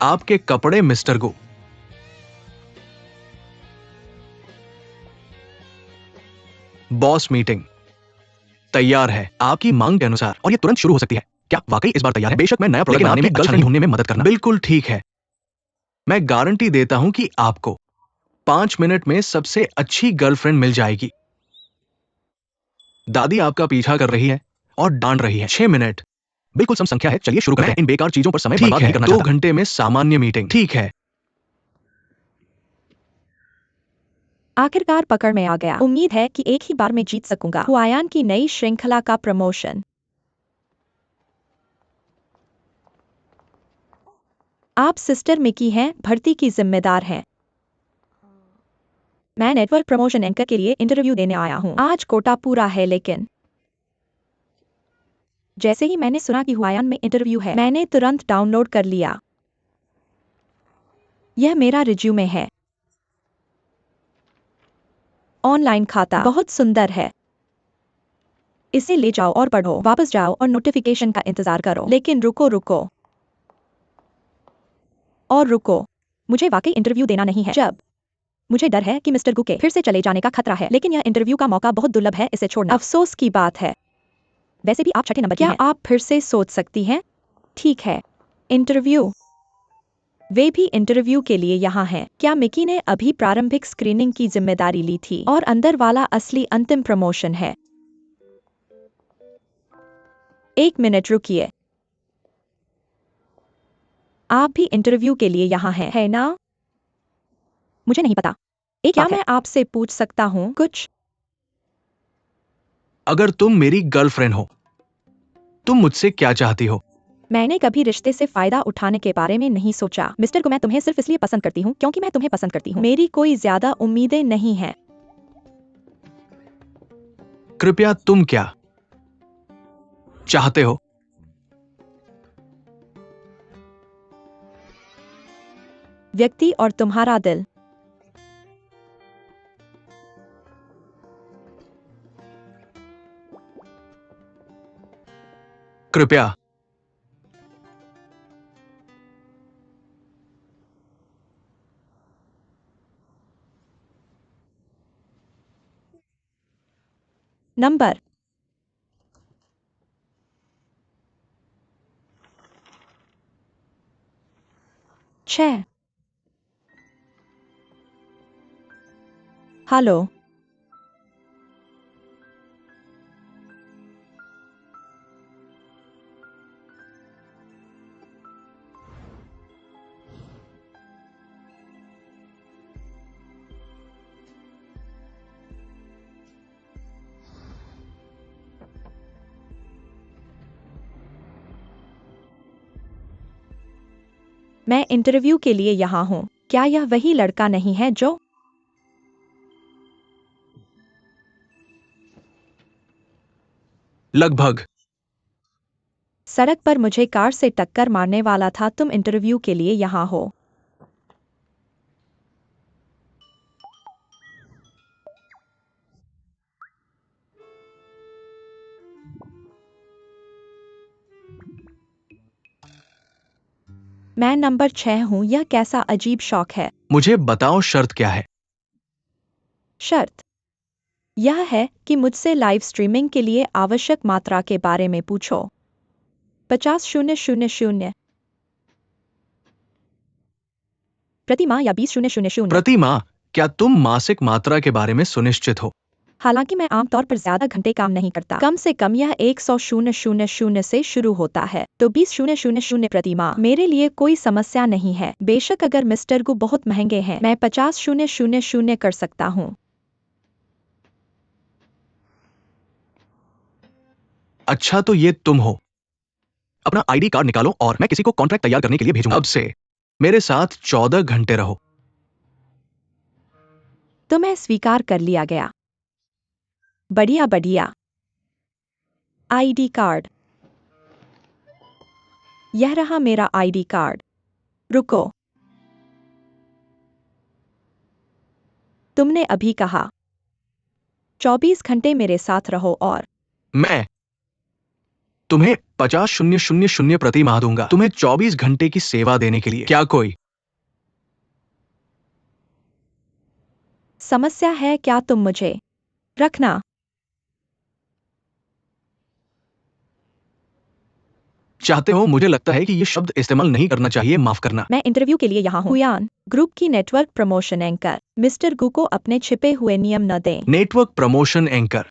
आपके कपड़े मिस्टर गो। Boss meeting तैयार है आपकी मांग के अनुसार और ये तुरंत शुरू हो सकती है। क्या वाकई इस बार तैयार है? बेशक मैं नया प्रोडक्ट बनाने में अच्छा नहीं ढूंढने में मदद करना। बिल्कुल ठीक है। मैं गारंटी देता हूं कि आपको 5 मिनट में सबसे अच्छी गर्लफ्रेंड मिल जाएगी। दादी आपका पीछा कर रही है और डांट रही है। 6 मिनट बिल्कुल सम संख्या है। चलिए शुरू करते हैं। इन बेकार चीजों पर समय बर्बाद नहीं करना चाहता। 2 घंटे में सामान्य मीटिंग। ठीक है। आखिरकार पकड़ में आ गया। उम्मीद है कि एक ही बार में जीत सकूंगा। हुआयान की नई श्रृंखला का प्रमोशन। आप सिस्टर मिकी हैं, भर्ती की जिम्मेदार हैं। मैं नेटवर्क प्रमोशन एंकर के लिए इंटरव्यू देने आया हूं। आज कोटा पूरा है, लेकिन जैसे ही मैंने सुना कि हुआयान में इंटरव्यू है, मैंने तुरंत डाउनलोड कर लिया। यह मेरा रिज्यूमे है। ऑनलाइन खाता बहुत सुंदर है। इसे ले जाओ और पढ़ो। वापस जाओ और नोटिफिकेशन का इंतजार करो। लेकिन रुको रुको और रुको, मुझे वाकई इंटरव्यू देना नहीं है। जब मुझे डर है कि मिस्टर गु के फिर से चले जाने का खतरा है, लेकिन यह इंटरव्यू का मौका बहुत दुर्लभ है, इसे छोड़ना अफसोस की बात है। वैसे भी आप छठे नंबर की हैं। क्या आप फिर से सोच सकती हैं? ठीक है, इंटरव्यू। वे भी इंटरव्यू के लिए यहाँ हैं। क्या मिकी ने अभी प्रारंभिक स्क्रीनिंग की जिम्मेदारी ली थी और अंदर वाला असली अंतिम प्रमोशन है? 1 मिनट रुकिए। आप भी इंटरव्यू के लिए यहाँ हैं, है ना? मुझे नहीं पता। क्या मैं आपसे पूछ सकता हूँ कुछ? अगर तुम मेरी गर्लफ्रेंड हो, तुम मुझसे क्या चाहती हो? मैंने कभी रिश्ते से फायदा उठाने के बारे में नहीं सोचा। मिस्टर को मैं तुम्हें सिर्फ इसलिए पसंद करती हूँ क्योंकि मैं तुम्हें पसंद करती हूँ। मेरी कोई ज्यादा उम्मीदें नहीं हैं। कृपया तुम क्या चाहते हो? व्यक्ति और तुम्हारा दिल। कृपया नंबर 6। हेलो। मैं इंटरव्यू के लिए यहाँ हूँ। क्या यह वही लड़का नहीं है जो? लगभग। सड़क पर मुझे कार से टक्कर मारने वाला था। तुम इंटरव्यू के लिए यहाँ हो। मैं नंबर 6 हूँ। यह कैसा अजीब शौक है। मुझे बताओ शर्त क्या है? शर्त यह है कि मुझसे लाइव स्ट्रीमिंग के लिए आवश्यक मात्रा के बारे में पूछो। 50,000 प्रति माह या 20,000। प्रति माह? क्या तुम मासिक मात्रा के बारे में सुनिश्चित हो? हालांकि मैं आमतौर पर ज्यादा घंटे काम नहीं करता। कम से कम यह 100,000 से शुरू होता है, तो 20,000 प्रति माह मेरे लिए कोई समस्या नहीं है। बेशक अगर मिस्टर गु बहुत महंगे हैं, मैं 50,000 कर सकता हूँ। अच्छा, तो ये तुम हो। अपना आईडी कार्ड निकालो और मैं किसी को कॉन्ट्रैक्ट तैयार करने के लिए भेजूंगा। अब से मेरे साथ 14 घंटे रहो। तो मैं स्वीकार कर लिया गया। बढ़िया बढ़िया। ID card. यह रहा मेरा आईडी कार्ड। रुको, तुमने अभी कहा 24 घंटे मेरे साथ रहो और मैं तुम्हें 50,000 प्रति माह दूंगा, तुम्हें 24 घंटे की सेवा देने के लिए। क्या कोई समस्या है क्या? तुम मुझे रखना चाहते हो? मुझे लगता है कि ये शब्द इस्तेमाल नहीं करना चाहिए, माफ करना। मैं इंटरव्यू के लिए यहाँ हूँ। हुयान ग्रुप की नेटवर्क प्रमोशन एंकर मिस्टर गु को अपने छिपे हुए नियम न दें। नेटवर्क प्रमोशन एंकर,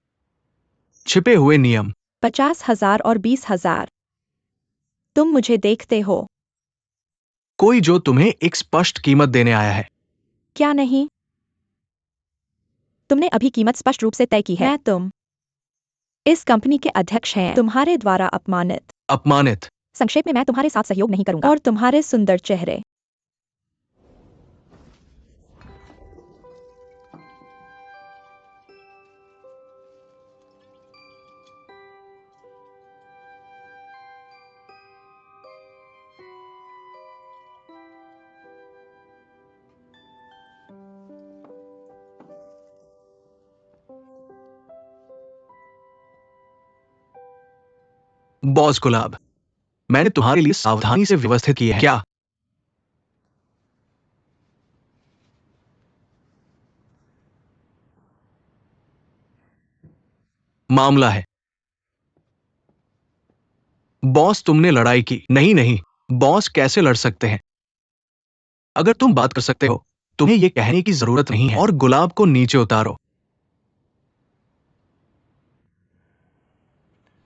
छिपे हुए नियम। 50,000 और 20,000। तुम मुझे देखते हो कोई जो तुम्हें एक स्पष्ट कीमत देने आया है। क्या नहीं? तुमने अभी कीमत स्पष्ट रूप से तय की है। तुम इस कंपनी के अध्यक्ष हैं। तुम्हारे द्वारा अपमानित। अपमानित। संक्षेप में, मैं तुम्हारे साथ सहयोग नहीं करूंगा। और तुम्हारे सुंदर चेहरे। बॉस गुलाब, मैंने तुम्हारे लिए सावधानी से व्यवस्थित किए हैं। क्या मामला है? बॉस, तुमने लड़ाई की। नहीं नहीं, बॉस कैसे लड़ सकते हैं? अगर तुम बात कर सकते हो, तुम्हें यह कहने की जरूरत नहीं है। और गुलाब को नीचे उतारो।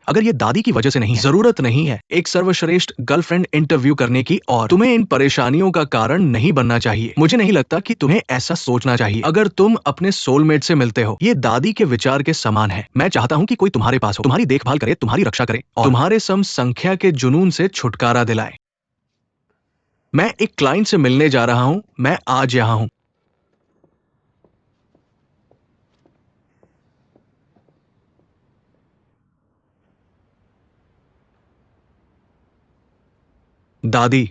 अगर ये दादी की वजह से नहीं है, जरूरत नहीं है एक सर्वश्रेष्ठ गर्लफ्रेंड इंटरव्यू करने की, और तुम्हें इन परेशानियों का कारण नहीं बनना चाहिए। मुझे नहीं लगता कि तुम्हें ऐसा सोचना चाहिए। अगर तुम अपने सोलमेट से मिलते हो, ये दादी के विचार के समान है। मैं चाहता हूं कि कोई तुम्हारे पास हो, तुम्हारी देखभाल करे, तुम्हारी रक्षा करे और तुम्हारे सम संख्या के जुनून से छुटकारा दिलाए। मैं एक क्लाइंट से मिलने जा रहा हूं, मैं आज यहां हूं। दादी,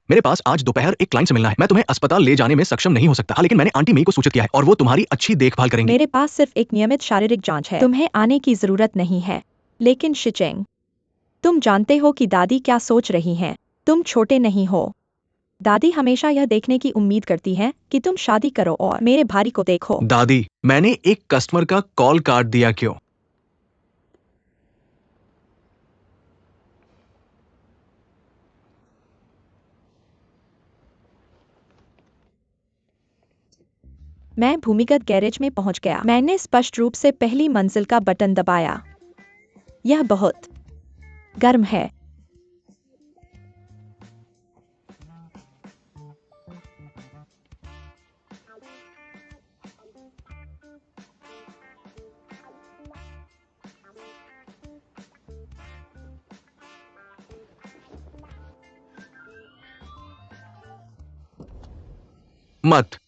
मेरे पास आज दोपहर एक क्लाइंट से मिलना है। मैं तुम्हें अस्पताल ले जाने में सक्षम नहीं हो सकता। हाँ, लेकिन मैंने आंटी मई को सूचित किया है और वो तुम्हारी अच्छी देखभाल करेंगी। मेरे पास सिर्फ एक नियमित शारीरिक जांच है। तुम्हें आने की जरूरत नहीं है। लेकिन शिचेंग, तुम जानते हो कि दादी क्या सोच रही हैं। तुम छोटे नहीं हो। दादी हमेशा यह देखने की उम्मीद करती है कि तुम शादी करो और मेरे भाई को देखो। दादी, मैंने एक कस्टमर का कॉल काट दिया। क्यों? मैं भूमिगत गैरेज में पहुंच गया। मैंने स्पष्ट रूप से पहली मंजिल का बटन दबाया। यह बहुत गर्म है। मत।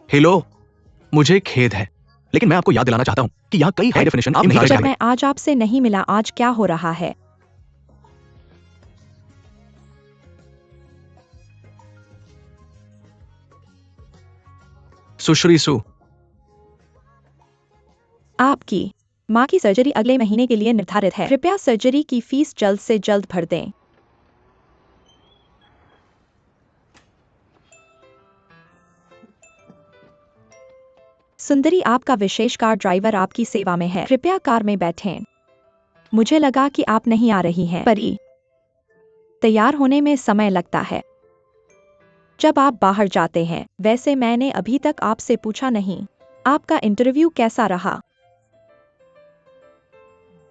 हेलो, मुझे खेद है, लेकिन मैं आपको याद दिलाना चाहता हूं कि यहाँ कई हाई डेफिनेशन आप नहीं कर जब सकते। मैं आज आपसे नहीं मिला, आज क्या हो रहा है? सुश्री सु, आपकी माँ की सर्जरी अगले महीने के लिए निर्धारित है। कृपया सर्जरी की फीस जल्द से जल्द भर दें। सुंदरी, आपका विशेष कार ड्राइवर आपकी सेवा में है। कृपया कार में बैठें। मुझे लगा कि आप नहीं आ रही हैं। परी, तैयार होने में समय लगता है जब आप बाहर जाते हैं। वैसे मैंने अभी तक आपसे पूछा नहीं, आपका इंटरव्यू कैसा रहा?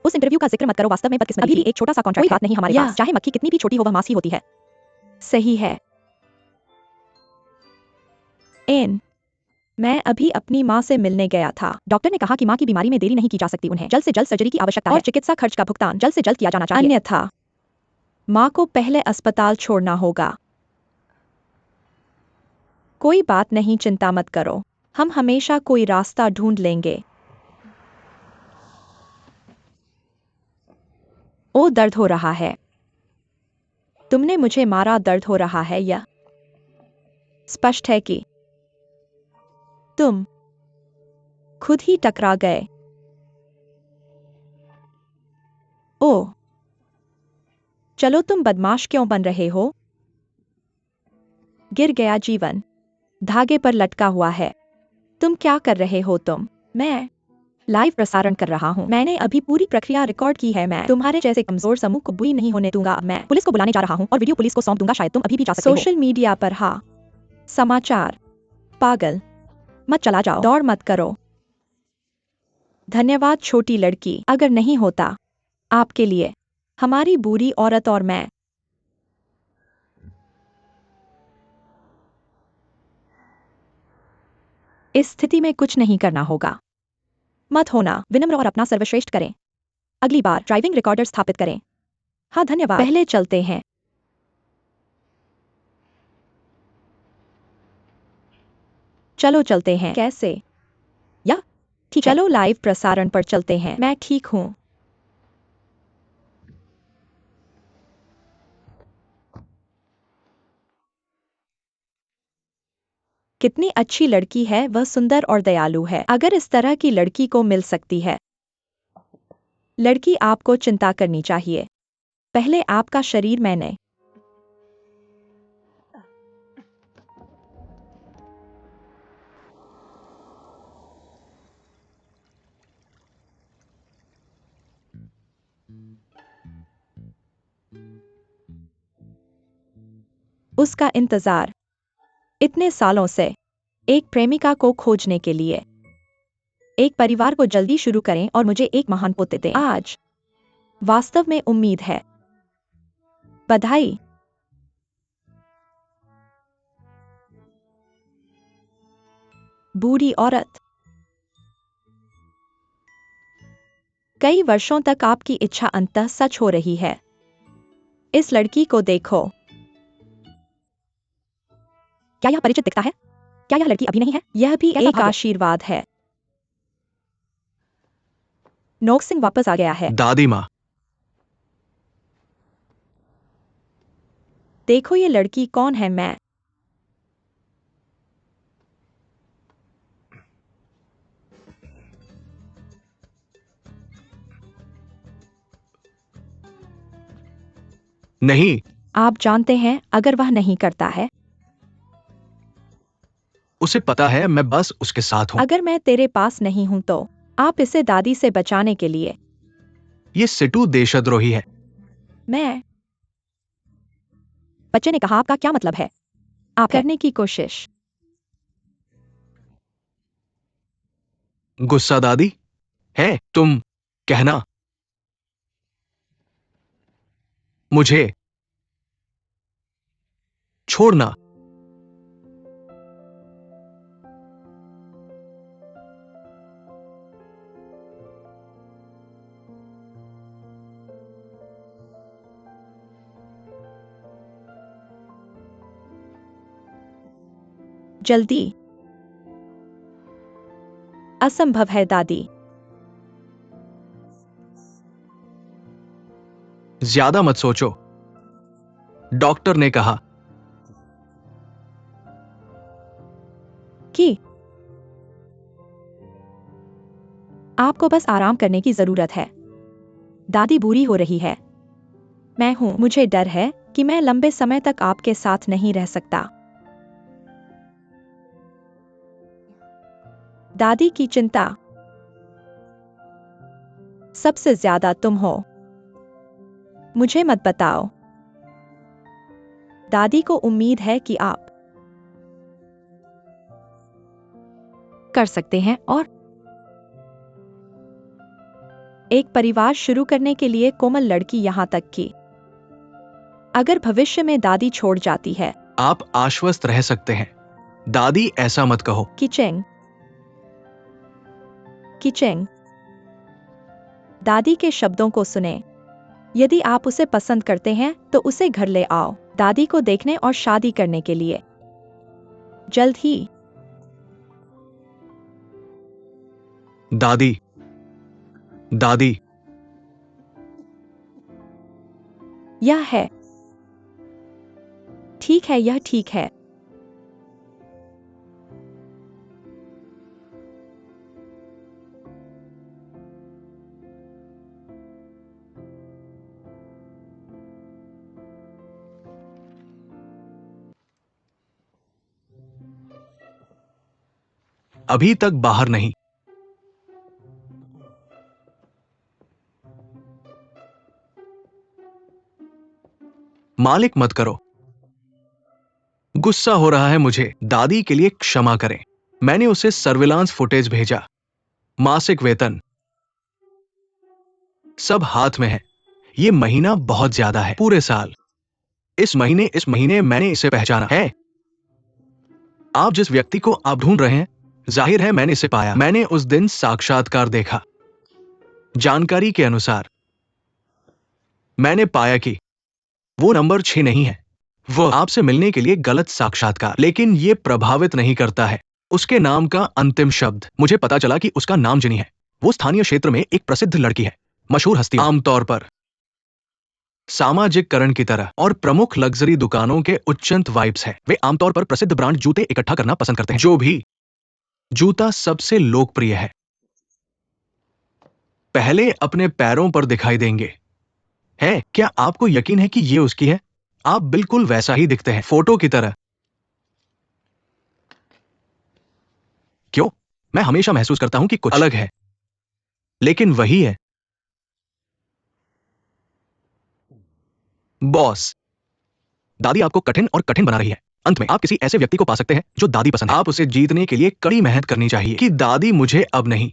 उस इंटरव्यू का जिक्र मत करो। वास्तव में बदकिस्मती थी। एक छोटा सा कॉन्ट्रैक्ट, कोई बात नहीं हमारे पास। चाहे मक्खी कितनी भी छोटी हो, वह मासी होती है। सही है। एन मैं अभी अपनी माँ से मिलने गया था। डॉक्टर ने कहा कि माँ की बीमारी में देरी नहीं की जा सकती, उन्हें जल्द से जल्द सर्जरी की आवश्यकता है और चिकित्सा खर्च का भुगतान जल्द से जल्द किया जाना चाहिए, अन्यथा माँ को पहले अस्पताल छोड़ना होगा। कोई बात नहीं, चिंता मत करो, हम हमेशा कोई रास्ता ढूंढ लेंगे। ओ, दर्द हो रहा है। तुमने मुझे मारा, दर्द हो रहा है। यह स्पष्ट है कि तुम खुद ही टकरा गए। ओह, चलो, तुम बदमाश क्यों बन रहे हो? गिर गया, जीवन धागे पर लटका हुआ है। तुम क्या कर रहे हो? मैं लाइव प्रसारण कर रहा हूँ। मैंने अभी पूरी प्रक्रिया रिकॉर्ड की है। मैं तुम्हारे जैसे कमजोर समूह को बुरी नहीं होने दूंगा। मैं पुलिस को बुलाने जा रहा हूँ और वीडियो पुलिस को सौंप दूंगा। शायद तुम अभी भी जा सकते हो। सोशल मीडिया पर हाँ, समाचार। पागल मत चला जाओ, दौड़ मत करो। धन्यवाद छोटी लड़की, अगर नहीं होता आपके लिए हमारी बुरी औरत और मैं। इस स्थिति में कुछ नहीं करना होगा। मत होना विनम्र और अपना सर्वश्रेष्ठ करें। अगली बार ड्राइविंग रिकॉर्डर स्थापित करें। हाँ, धन्यवाद। पहले चलते हैं। चलो चलते हैं। कैसे? या ठीक है। चलो लाइव प्रसारण पर चलते हैं। मैं ठीक हूँ। कितनी अच्छी लड़की है वह, सुंदर और दयालु है। अगर इस तरह की लड़की को मिल सकती है, लड़की आपको चिंता करनी चाहिए। पहले आपका शरीर, मैंने उसका इंतजार इतने सालों से, एक प्रेमिका को खोजने के लिए। एक परिवार को जल्दी शुरू करें और मुझे एक महान पोते दें। आज वास्तव में उम्मीद है। बधाई। बूढ़ी औरत, कई वर्षों तक आपकी इच्छा अंततः सच हो रही है। इस लड़की को देखो। क्या यह परिचित दिखता है? क्या यह लड़की अभी नहीं है? यह भी एक आशीर्वाद है। नोक सिंह वापस आ गया है। दादी माँ, देखो ये लड़की कौन है। मैं नहीं, आप जानते हैं, अगर वह नहीं करता है, उसे पता है मैं बस उसके साथ हूँ। अगर मैं तेरे पास नहीं हूं तो आप इसे दादी से बचाने के लिए। ये सिटू देशद्रोही है। मैं बच्चे ने कहा, आपका क्या मतलब है? आप करने की कोशिश। गुस्सा दादी है, तुम कहना मुझे छोड़ना। जल्दी। असंभव है दादी। ज्यादा मत सोचो, डॉक्टर ने कहा। कि आपको बस आराम करने की जरूरत है। दादी बुरी हो रही है। मैं हूं। मुझे डर है कि मैं लंबे समय तक आपके साथ नहीं रह सकता। दादी की चिंता सबसे ज्यादा तुम हो। मुझे मत बताओ। दादी को उम्मीद है कि आप कर सकते हैं और एक परिवार शुरू करने के लिए कोमल लड़की, यहां तक कि अगर भविष्य में दादी छोड़ जाती है। आप आश्वस्त रह सकते हैं, दादी ऐसा मत कहो। किचेंग किचेंग। दादी के शब्दों को सुने। यदि आप उसे पसंद करते हैं तो उसे घर ले आओ, दादी को देखने और शादी करने के लिए जल्द ही। दादी, दादी। यह है ठीक है, यह ठीक है। अभी तक बाहर नहीं। मालिक मत करो। गुस्सा हो रहा है मुझे। दादी के लिए क्षमा करें। मैंने उसे सर्विलांस फुटेज भेजा। मासिक वेतन सब हाथ में है। ये महीना बहुत ज्यादा है। पूरे साल। इस महीने मैंने इसे पहचाना है। आप जिस व्यक्ति को आप ढूंढ रहे हैं, जाहिर है मैंने इसे पाया। मैंने उस दिन साक्षात्कार देखा। जानकारी के अनुसार मैंने पाया कि वो नंबर 6 नहीं है। वो आपसे मिलने के लिए गलत साक्षात्कार, लेकिन ये प्रभावित नहीं करता है। उसके नाम का अंतिम शब्द। मुझे पता चला कि उसका नाम जिनी है। वो स्थानीय क्षेत्र में एक प्रसिद्ध लड़की है, मशहूर हस्ती, आमतौर पर सामाजिककरण की तरह, और प्रमुख लग्जरी दुकानों के उच्चंत वाइब्स है। वे आमतौर पर प्रसिद्ध ब्रांड जूते इकट्ठा करना पसंद करते हैं। जो भी जूता सबसे लोकप्रिय है, पहले अपने पैरों पर दिखाई देंगे। है क्या आपको यकीन है कि ये उसकी है? आप बिल्कुल वैसा ही दिखते हैं, फोटो की तरह। क्यों? मैं हमेशा महसूस करता हूं कि कुछ अलग है, लेकिन वही है। बॉस, दादी आपको कठिन और कठिन बना रही है। अंत में आप किसी ऐसे व्यक्ति को पा सकते हैं जो दादी पसंद है। आप उसे जीतने के लिए कड़ी मेहनत करनी चाहिए कि दादी मुझे अब नहीं,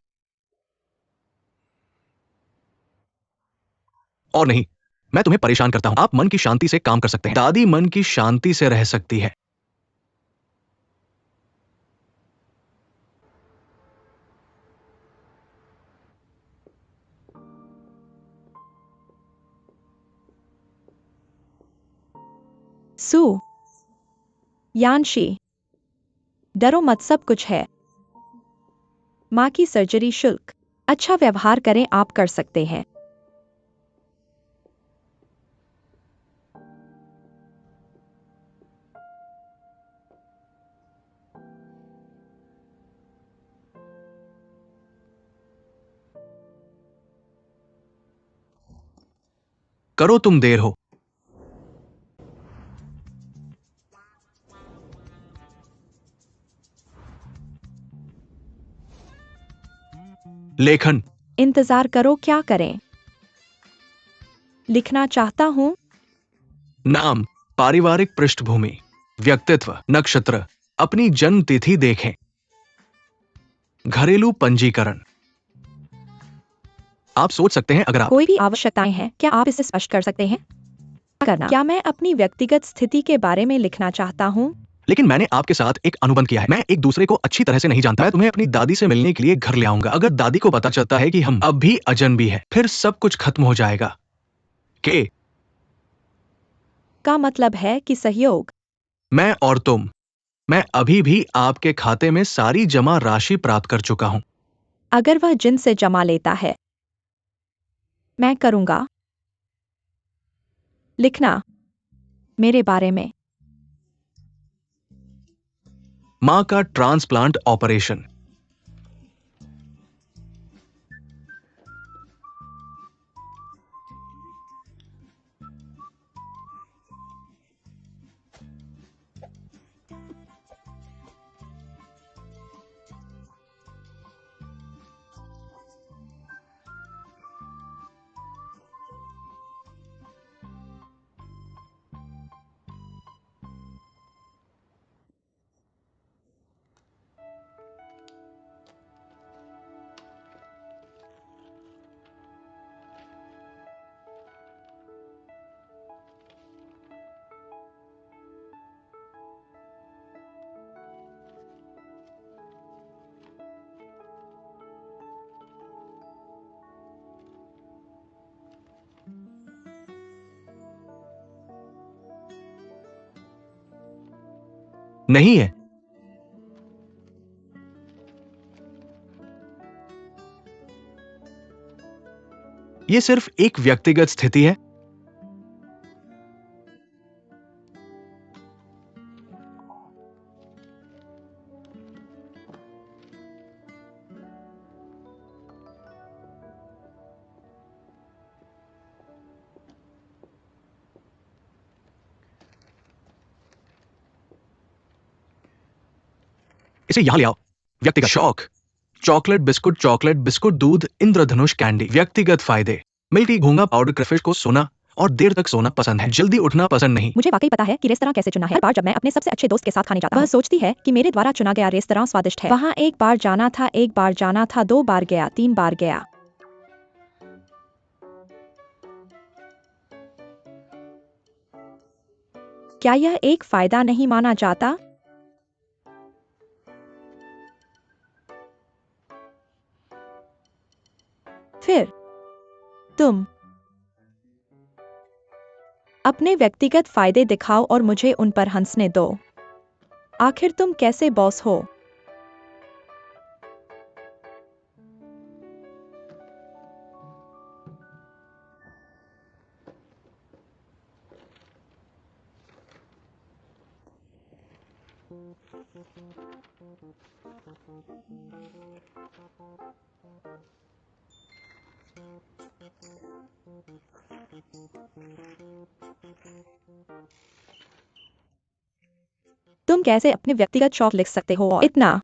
और नहीं, मैं तुम्हें परेशान करता हूं। आप मन की शांति से काम कर सकते हैं। दादी मन की शांति से रह सकती है। सू यानशी, डरो मत, सब कुछ है। माँ की सर्जरी शुल्क। अच्छा व्यवहार करें, आप कर सकते हैं। करो, तुम देर हो। लेखन। इंतजार करो, क्या करें? लिखना चाहता हूँ। नाम, पारिवारिक पृष्ठभूमि, व्यक्तित्व, नक्षत्र, अपनी जन्म तिथि देखें, घरेलू पंजीकरण। आप सोच सकते हैं, अगर आप कोई भी आवश्यकताएं हैं, क्या आप इसे स्पष्ट कर सकते हैं? करना। क्या मैं अपनी व्यक्तिगत स्थिति के बारे में लिखना चाहता हूँ? लेकिन मैंने आपके साथ एक अनुबंध किया है। मैं एक दूसरे को अच्छी तरह से नहीं जानता। मैं तुम्हें अपनी दादी से मिलने के लिए घर ले आऊंगा। अगर दादी को पता चलता है कि हम अब भी अजनबी हैं, फिर सब कुछ खत्म हो जाएगा। के का मतलब है कि सहयोग। मैं और तुम। मैं अभी भी आपके खाते में सारी जमा राशि प्राप्त कर चुका हूं। अगर वह जिन से जमा लेता है, मैं करूंगा। लिखना मेरे बारे में। मां का ट्रांसप्लांट ऑपरेशन। नहीं है। ये सिर्फ एक व्यक्तिगत स्थिति है। इसे यहां ले आओ। व्यक्तिगत शौक, चॉकलेट बिस्कुट, दूध, इंद्रधनुष कैंडी। व्यक्तिगत फायदे, मिल्की घोंगा पाउडर क्रेफिश को सोना और देर तक सोना पसंद है, जल्दी उठना पसंद नहीं। मुझे वाकई पता है कि रेस्तरां कैसे चुना है। हर बार जब मैं अपने सबसे अच्छे दोस्त के साथ खाने जाता हूं, वह सोचती है कि मेरे द्वारा चुना गया रेस्तरां स्वादिष्ट है। वहां एक बार जाना था, 2 बार गया, 3 बार गया। क्या यह एक फायदा नहीं माना जाता? फिर तुम अपने व्यक्तिगत फायदे दिखाओ और मुझे उन पर हंसने दो। आखिर तुम कैसे बॉस हो? तुम कैसे अपने व्यक्तिगत शौक लिख सकते हो और इतना?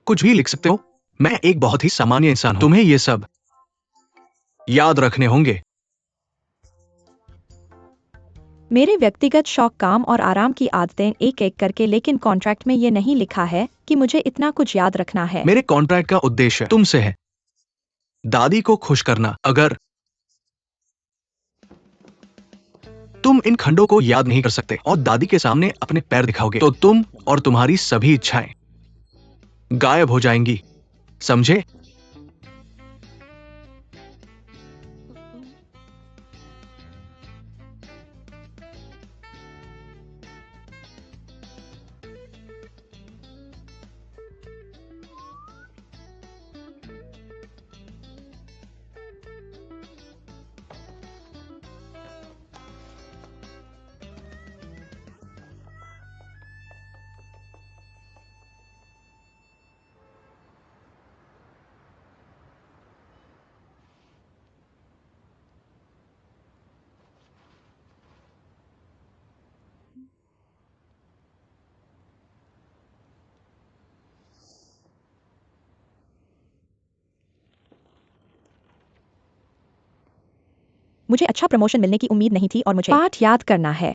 कुछ भी लिख सकते हो। मैं एक बहुत ही सामान्य इंसान हूं। तुम्हें ये सब याद रखने होंगे। मेरे व्यक्तिगत शौक, काम और आराम की आदतें एक एक करके, लेकिन कॉन्ट्रैक्ट में ये नहीं लिखा है कि मुझे इतना कुछ याद रखना है। मेरे कॉन्ट्रैक्ट का उद्देश्य तुमसे है, दादी को खुश करना। अगर तुम इन खंडों को याद नहीं कर सकते और दादी के सामने अपने पैर दिखाओगे, तो तुम और तुम्हारी सभी इच्छाएं गायब हो जाएंगी, समझे? मुझे अच्छा प्रमोशन मिलने की उम्मीद नहीं थी और मुझे पाठ याद करना है।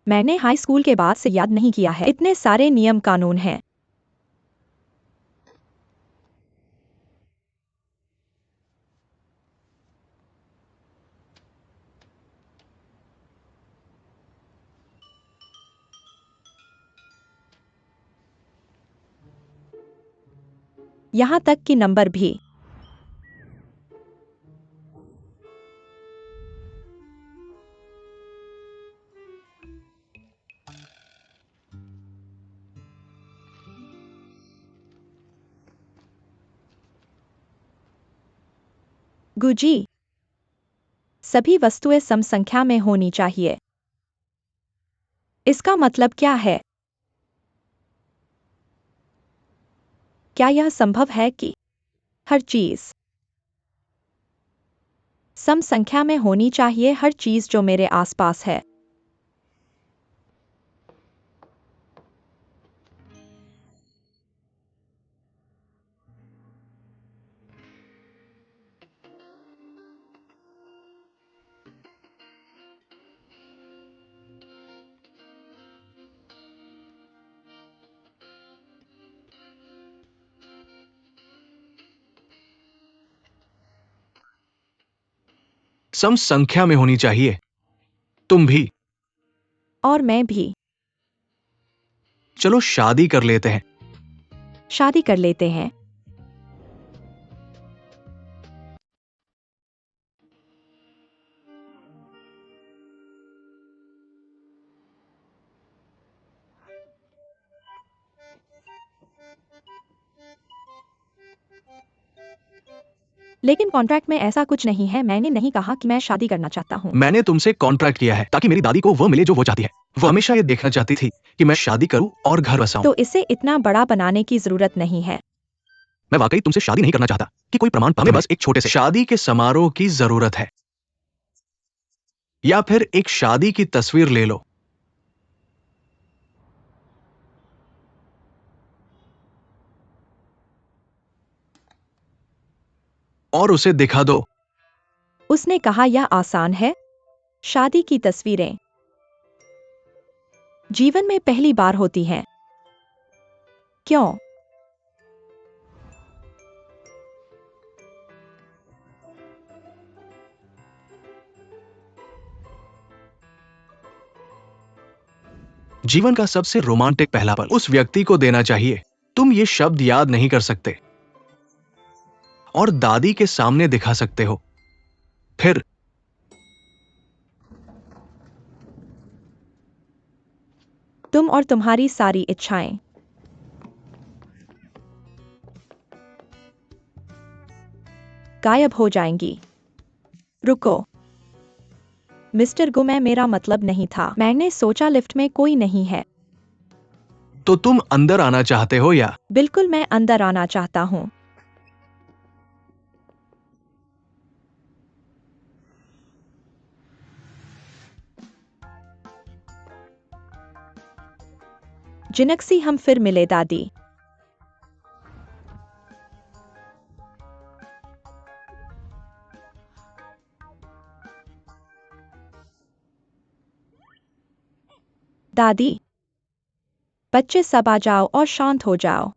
मैंने हाई स्कूल के बाद से याद नहीं किया है। इतने सारे नियम कानून हैं। यहाँ तक कि नंबर भी। गुजी, सभी वस्तुएं सम संख्या में होनी चाहिए। इसका मतलब क्या है? क्या यह संभव है कि हर चीज सम संख्या में होनी चाहिए? हर चीज जो मेरे आसपास है। सम संख्या में होनी चाहिए। तुम भी। और मैं भी। चलो शादी कर लेते हैं। शादी कर लेते हैं। लेकिन कॉन्ट्रैक्ट में ऐसा कुछ नहीं है। मैंने नहीं कहा कि मैं शादी करना चाहता हूँ। मैंने तुमसे कॉन्ट्रैक्ट किया है ताकि मेरी दादी को वो मिले जो वो चाहती है। वो हमेशा ये देखना चाहती थी कि मैं शादी करूं और घर बसाऊं। तो इसे इतना बड़ा बनाने की जरूरत नहीं है। मैं वाकई तुमसे शादी नहीं करना चाहता कि कोई प्रमाण पत्र। हमें बस एक छोटे से शादी के समारोह की जरूरत है, या फिर एक शादी की तस्वीर ले लो और उसे दिखा दो। उसने कहा यह आसान है। शादी की तस्वीरें जीवन में पहली बार होती हैं। क्यों? जीवन का सबसे रोमांटिक पहला पल उस व्यक्ति को देना चाहिए। तुम ये शब्द याद नहीं कर सकते और दादी के सामने दिखा सकते हो। फिर तुम और तुम्हारी सारी इच्छाएं गायब हो जाएंगी। रुको मिस्टर गो, मैं मेरा मतलब नहीं था। मैंने सोचा लिफ्ट में कोई नहीं है। तो तुम अंदर आना चाहते हो या? बिल्कुल, मैं अंदर आना चाहता हूँ। जिनक्सी, हम फिर मिले दादी। दादी, बच्चे सब आ जाओ और शांत हो जाओ।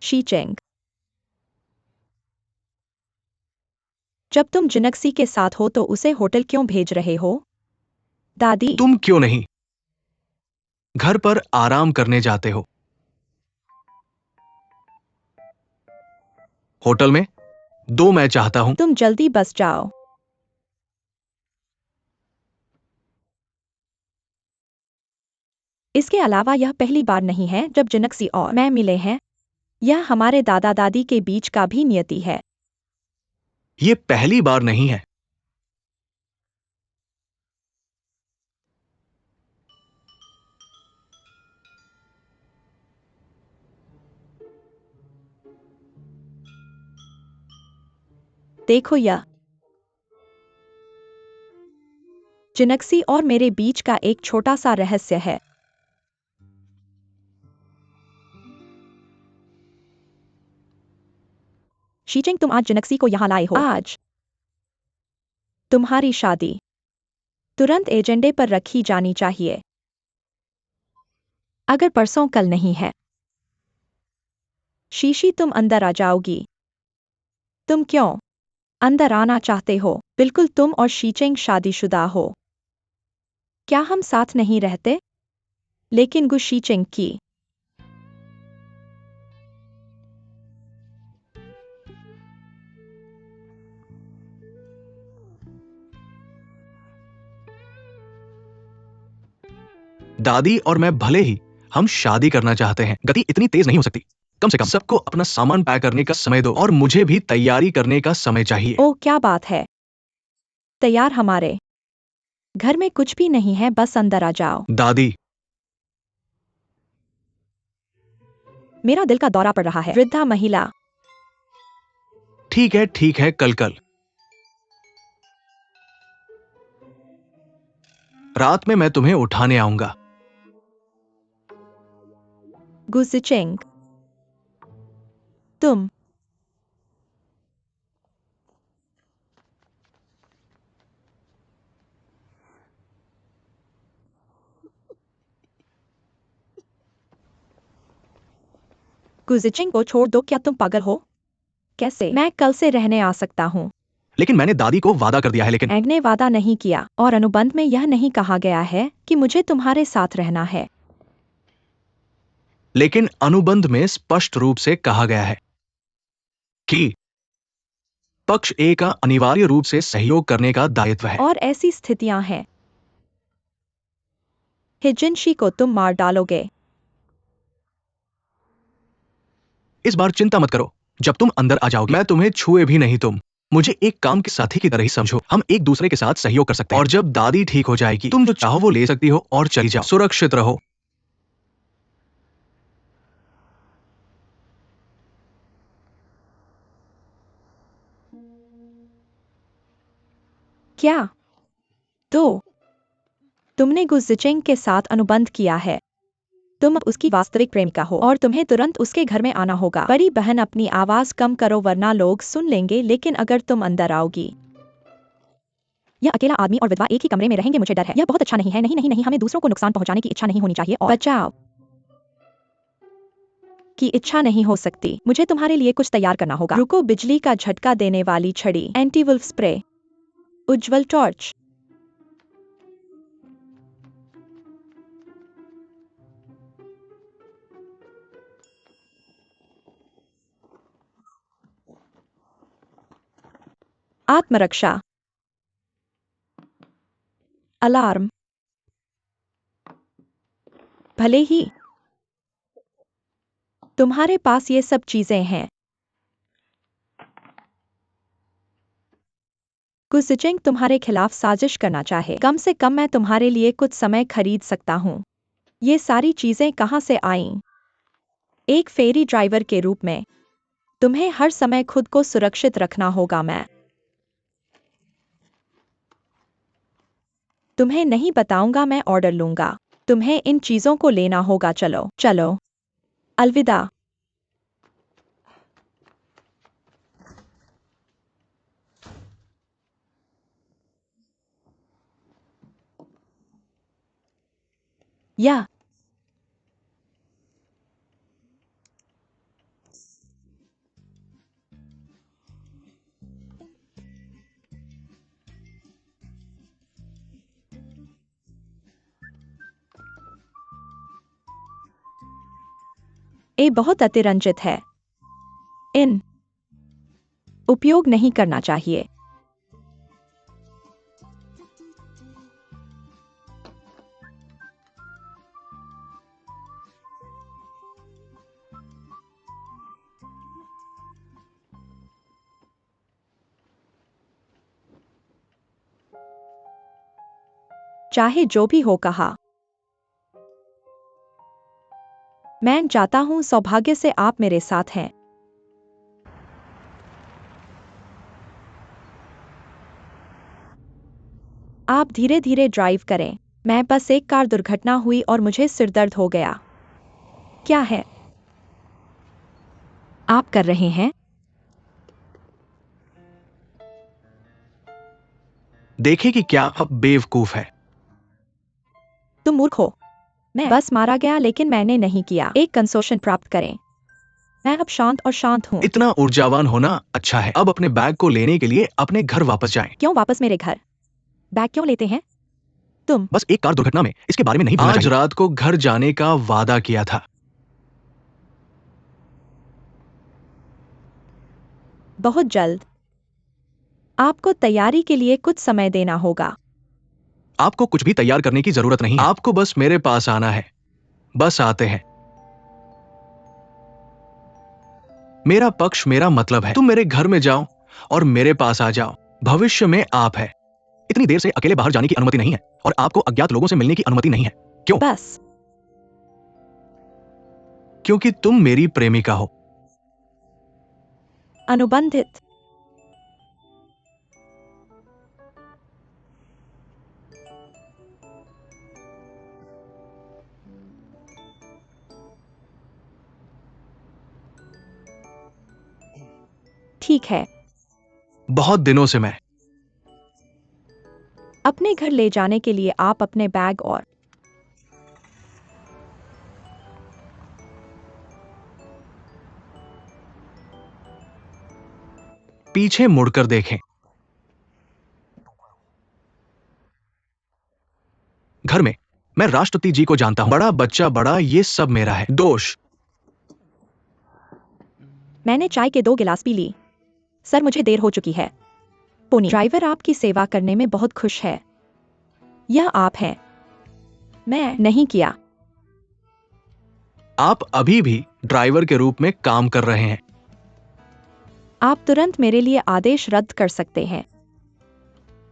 शीचेंग, जब तुम जिनक्सी के साथ हो तो उसे होटल क्यों भेज रहे हो? दादी, तुम क्यों नहीं घर पर आराम करने जाते हो? होटल में दो मैं चाहता हूं। तुम जल्दी बस जाओ। इसके अलावा यह पहली बार नहीं है जब जिनक्सी और मैं मिले हैं। यह हमारे दादा दादी के बीच का भी नियति है। ये पहली बार नहीं है। देखो, यह जिनक्सी और मेरे बीच का एक छोटा सा रहस्य है। शीचेंग, तुम आज जिनक्सी को यहाँ लाए हो। आज तुम्हारी शादी तुरंत एजेंडे पर रखी जानी चाहिए। अगर परसों कल नहीं है। शीशी, तुम अंदर आ जाओगी। तुम क्यों अंदर आना चाहते हो? बिल्कुल, तुम और शीचेंग शादीशुदा हो। क्या हम साथ नहीं रहते? लेकिन गु शीचेंग की दादी और मैं भले ही हम शादी करना चाहते हैं, गति इतनी तेज नहीं हो सकती। कम से कम सबको अपना सामान पैक करने का समय दो और मुझे भी तैयारी करने का समय चाहिए। ओ, क्या बात है। तैयार? हमारे घर में कुछ भी नहीं है, बस अंदर आ जाओ। दादी, मेरा दिल का दौरा पड़ रहा है। वृद्धा महिला, ठीक है, कल कल रात में मैं तुम्हें उठाने आऊंगा। गु शीचेंग, तुम गु शीचेंग को छोड़ दो। क्या तुम पागल हो? कैसे? मैं कल से रहने आ सकता हूँ। लेकिन मैंने दादी को वादा कर दिया है। लेकिन एग ने वादा नहीं किया और अनुबंध में यह नहीं कहा गया है कि मुझे तुम्हारे साथ रहना है। लेकिन अनुबंध में स्पष्ट रूप से कहा गया है कि पक्ष ए का अनिवार्य रूप से सहयोग करने का दायित्व है। और ऐसी स्थितियां हैं हिजिनशी को तुम मार डालोगे। इस बार चिंता मत करो, जब तुम अंदर आ जाओगे मैं तुम्हें छुए भी नहीं। तुम मुझे एक काम के साथी की तरह ही समझो। हम एक दूसरे के साथ सहयोग कर सकते हैं और जब दादी ठीक हो जाएगी तुम जो चाहो वो ले सकती हो और चली जाओ। सुरक्षित रहो। क्या तो तुमने गुज़िचेंग के साथ अनुबंध किया है? तुम अब उसकी वास्तविक प्रेमिका हो और तुम्हें तुरंत उसके घर में आना होगा। बड़ी बहन, अपनी आवाज कम करो वरना लोग सुन लेंगे। लेकिन अगर तुम अंदर आओगी। यह अकेला आदमी और विधवा एक ही कमरे में रहेंगे, मुझे डर है। यह बहुत अच्छा नहीं है। नहीं नहीं नहीं, हमें दूसरों को नुकसान पहुंचाने की इच्छा नहीं होनी चाहिए और बचाव की इच्छा नहीं हो सकती। मुझे तुम्हारे लिए कुछ तैयार करना होगा। रुको, बिजली का झटका देने वाली छड़ी, एंटी वुल्फ स्प्रे, उज्ज्वल टॉर्च। आत्मरक्षा, अलार्म। भले ही तुम्हारे पास ये सब चीजें हैं, गुज़िचेंग तुम्हारे खिलाफ साजिश करना चाहे। कम से कम मैं तुम्हारे लिए कुछ समय खरीद सकता हूँ। ये सारी चीजें कहाँ से आईं? एक फेरी ड्राइवर के रूप में तुम्हें हर समय खुद को सुरक्षित रखना होगा। मैं तुम्हें नहीं बताऊंगा, मैं ऑर्डर लूंगा। तुम्हें इन चीजों को लेना होगा। चलो चलो, अलविदा। या ये बहुत अतिरंजित है। इन उपयोग नहीं करना चाहिए। चाहे जो भी हो कहा, मैं चाहता हूं सौभाग्य से आप मेरे साथ हैं। आप धीरे धीरे ड्राइव करें। मैं बस एक कार दुर्घटना हुई और मुझे सिरदर्द हो गया। क्या है आप कर रहे हैं? देखे कि क्या अब बेवकूफ है। तुम मूर्ख हो। मैं बस मारा गया, लेकिन मैंने नहीं किया। एक कंसोशन प्राप्त करें। मैं अब शांत और शांत हूँ। इतना ऊर्जावान होना अच्छा है। अब अपने बैग को लेने के लिए अपने घर वापस जाएं। क्यों वापस मेरे घर? बैग क्यों लेते हैं तुम? बस एक कार दुर्घटना में इसके बारे में नहीं भूलना चाहिए। आज रात को घर जाने का वादा किया था। बहुत जल्द। आपको तैयारी के लिए कुछ समय देना होगा। आपको कुछ भी तैयार करने की जरूरत नहीं है। आपको बस मेरे पास आना है। बस आते हैं। मेरा पक्ष, मेरा मतलब है तुम मेरे घर में जाओ और मेरे पास आ जाओ। भविष्य में आप है। इतनी देर से अकेले बाहर जाने की अनुमति नहीं है और आपको अज्ञात लोगों से मिलने की अनुमति नहीं है। क्यों? बस क्योंकि तुम मेरी प्रेमिका हो। अनुबंधित। ठीक है। बहुत दिनों से मैं अपने घर ले जाने के लिए आप अपने बैग और पीछे मुड़कर देखें। घर में मैं राष्ट्रपति जी को जानता हूं। बड़ा बच्चा बड़ा, ये सब मेरा है। दोष। मैंने चाय के 2 गिलास पी ली। सर, मुझे देर हो चुकी है। पोनी ड्राइवर आपकी सेवा करने में बहुत खुश है। यह आप हैं। मैं नहीं किया। आप अभी भी ड्राइवर के रूप में काम कर रहे हैं। आप तुरंत मेरे लिए आदेश रद्द कर सकते हैं।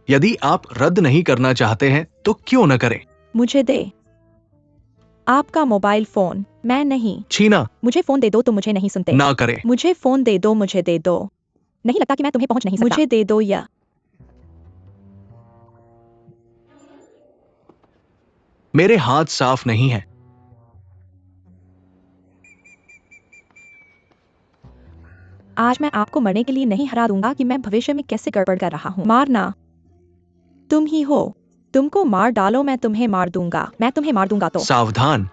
यदि आप रद्द नहीं करना चाहते हैं तो क्यों न करें। मुझे दे आपका मोबाइल फोन। मैं नहीं। छीना। मुझे फोन दे दो, तुम मुझे नहीं सुनते। ना करें। मुझे फोन दे दो, मुझे दे दो। नहीं लगता कि मैं तुम्हें पहुंच नहीं सकता। मुझे दे दो या मेरे हाथ साफ नहीं हैं। आज मैं आपको मरने के लिए नहीं हरा दूंगा कि मैं भविष्य में कैसे गड़बड़ कर रहा हूँ। मारना तुम ही हो। तुमको मार डालो, मैं तुम्हें मार दूंगा। मैं तुम्हें मार दूंगा तो सावधान।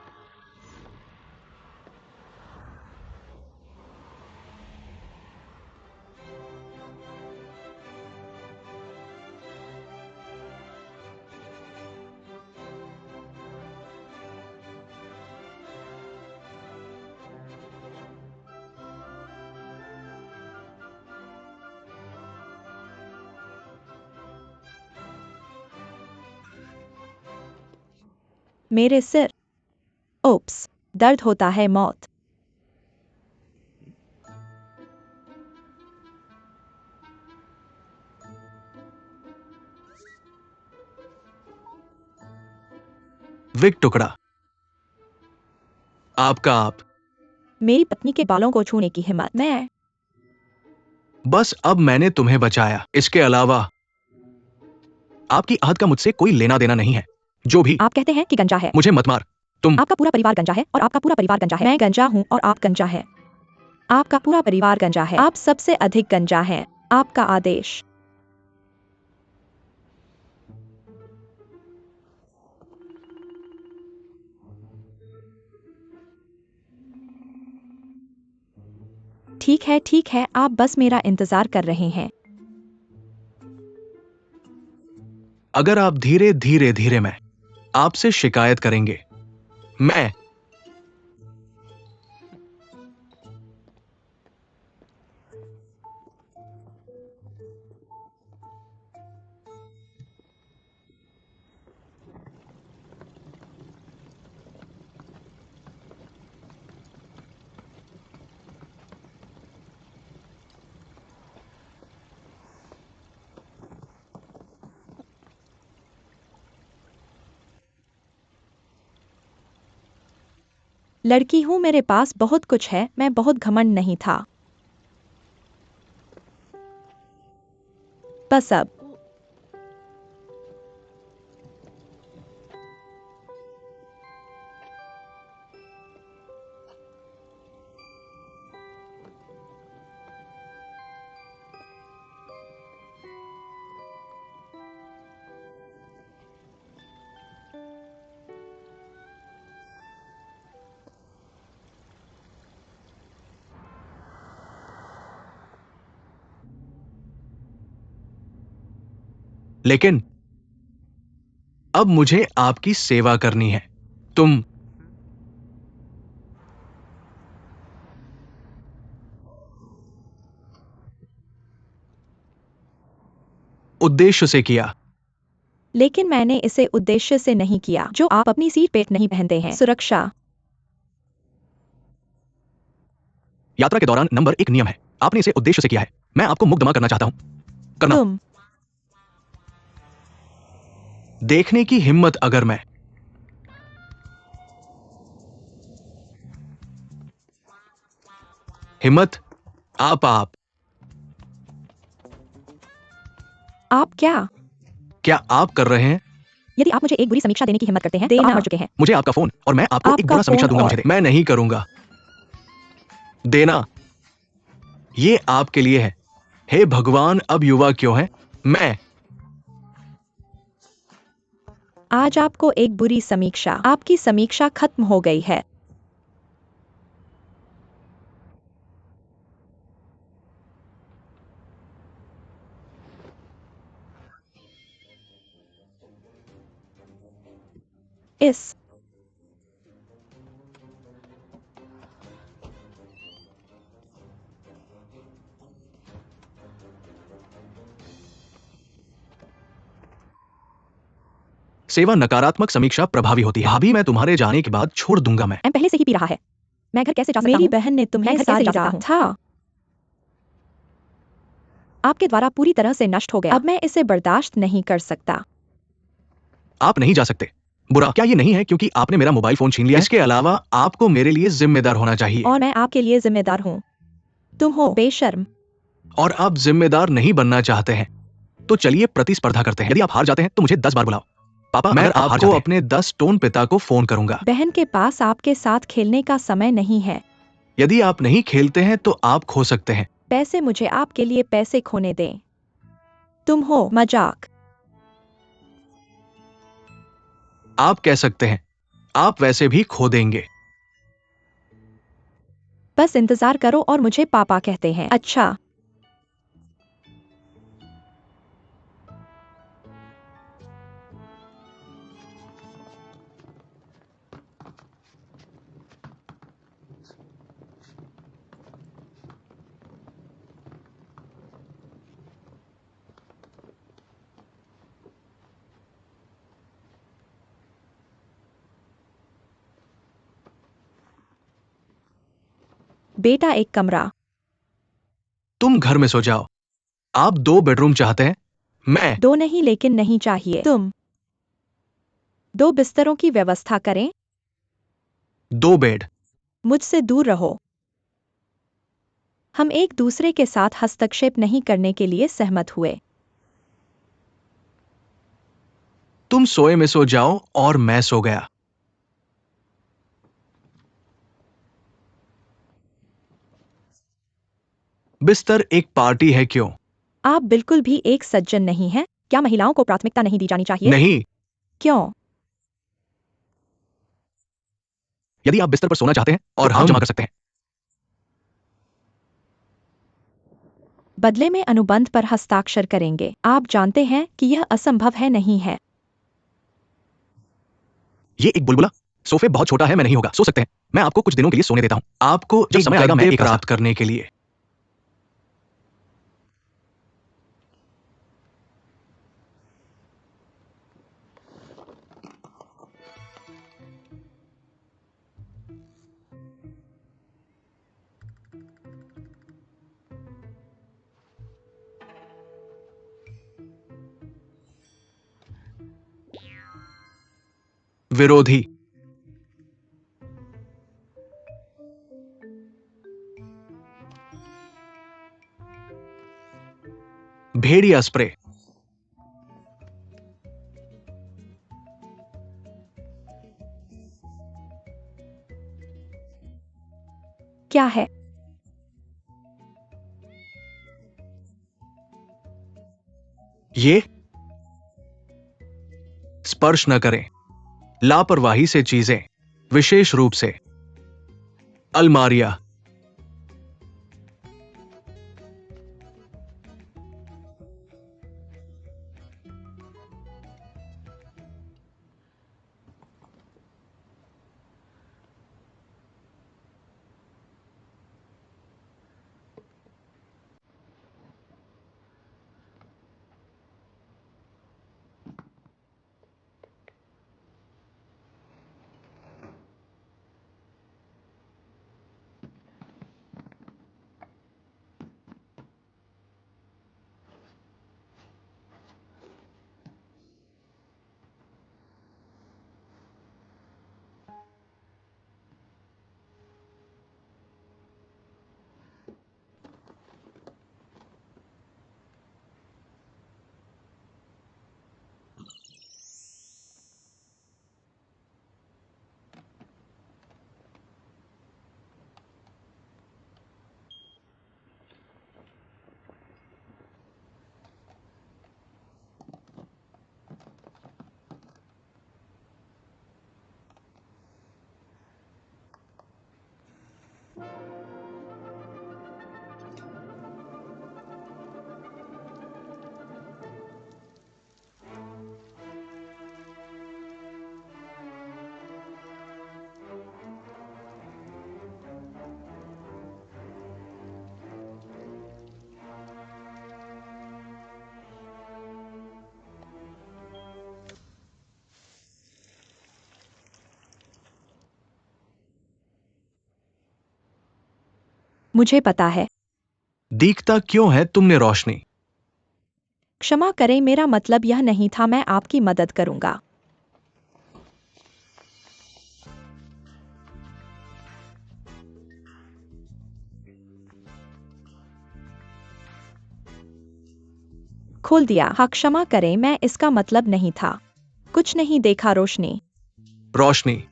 मेरे सिर। ओप्स, दर्द होता है। मौत। विक टुकड़ा। आपका आप। मेरी पत्नी के बालों को छूने की हिम्मत। मैं बस अब मैंने तुम्हें बचाया। इसके अलावा आपकी आहत का मुझसे कोई लेना देना नहीं है। जो भी आप कहते हैं कि गंजा है। मुझे मत मार। तुम आपका पूरा परिवार गंजा है और आपका पूरा परिवार गंजा है। मैं गंजा हूँ और आप गंजा है। आपका पूरा परिवार गंजा है। आप सबसे अधिक गंजा हैं। आपका आदेश। ठीक है, आप बस मेरा इंतजार कर रहे हैं। अगर आप धीरे धीरे धीरे मैं आपसे शिकायत करेंगे। मैं लड़की हूँ, मेरे पास बहुत कुछ है। मैं बहुत घमंड नहीं था। बस अब लेकिन अब मुझे आपकी सेवा करनी है। तुम उद्देश्य से किया। लेकिन मैंने इसे उद्देश्य से नहीं किया। जो आप अपनी सीट बेल्ट नहीं पहनते हैं। सुरक्षा। यात्रा के दौरान नंबर 1 नियम है। आपने इसे उद्देश्य से किया है। मैं आपको मुकदमा करना चाहता हूं। करना। तुम देखने की हिम्मत अगर मैं हिम्मत आप क्या आप कर रहे हैं। यदि आप मुझे एक बुरी समीक्षा देने की हिम्मत करते हैं तो आप मर चुके हैं। मुझे आपका फोन और मैं आपको एक आपका बुरा समीक्षा फोन दूंगा। और- मुझे दे। मैं नहीं करूंगा। देना ये आपके लिए है। हे भगवान, अब युवा क्यों है। मैं आज आपको एक बुरी समीक्षा। आपकी समीक्षा खत्म हो गई है। इस सेवा नकारात्मक समीक्षा प्रभावी होती है। भाभी, मैं तुम्हारे जाने के बाद छोड़ दूंगा। मैं एम पहले से ही पी रहा है। मैं घर कैसे जा सकता हूँ? मेरी बहन ने तुम्हें सारी रात था आपके द्वारा पूरी तरह से नष्ट हो गया। अब मैं इसे बर्दाश्त नहीं कर सकता। आप नहीं जा सकते। बुरा क्या ये नहीं है क्योंकि आपने मेरा मोबाइल फोन छीन लिया? इसके अलावा आपको मेरे लिए जिम्मेदार होना चाहिए। और मैं आपके लिए जिम्मेदार हूँ। तुम हो बेशर्म। और आप जिम्मेदार नहीं बनना चाहते हैं तो चलिए प्रतिस्पर्धा करते हैं। यदि आप हार जाते हैं तो मुझे 10 बार बुलाओ। पापा, मैं आपको अपने 10 स्टोन पिता को फोन करूंगा। बहन के पास आपके साथ खेलने का समय नहीं है। यदि आप नहीं खेलते हैं तो आप खो सकते हैं। पैसे मुझे आपके लिए पैसे खोने दें। तुम हो मजाक। आप कह सकते हैं, आप वैसे भी खो देंगे। बस इंतजार करो और मुझे पापा कहते हैं। अच्छा। बेटा एक कमरा। तुम घर में सो जाओ। आप 2 बेडरूम चाहते हैं? मैं 2 नहीं लेकिन नहीं चाहिए। तुम 2 बिस्तरों की व्यवस्था करें। 2 बेड। मुझसे दूर रहो। हम एक दूसरे के साथ हस्तक्षेप नहीं करने के लिए सहमत हुए। तुम सोए में सो जाओ और मैं सो गया। बिस्तर एक पार्टी है क्यों? आप बिल्कुल भी एक सज्जन नहीं हैं। क्या महिलाओं को प्राथमिकता नहीं दी जानी चाहिए? नहीं। क्यों? यदि आप बिस्तर पर सोना चाहते हैं और हम जमा कर सकते हैं। बदले में अनुबंध पर हस्ताक्षर करेंगे। आप जानते हैं कि यह असंभव है नहीं है। ये एक बुलबुला सोफे बहुत छोटा है, मैं नहीं होगा। सो सकते हैं। मैं आपको कुछ दिनों के लिए सोने देता हूं। आपको जब समय आएगा मैं एक प्राप्त करने के लिए। विरोधी। भेड़िया स्प्रे। क्या है? ये स्पर्श न करें। लापरवाही से चीजें, विशेष रूप से अलमारियां। मुझे पता है। दिखता क्यों है तुमने रोशनी? क्षमा करें, मेरा मतलब यह नहीं था। मैं आपकी मदद करूंगा। खोल दिया। हाँ, क्षमा करें, मैं इसका मतलब नहीं था। कुछ नहीं देखा रोशनी। रोशनी,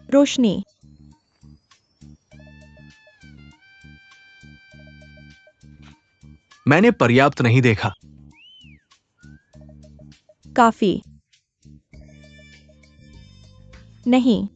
रोशनी। मैंने पर्याप्त नहीं देखा। काफी। नहीं।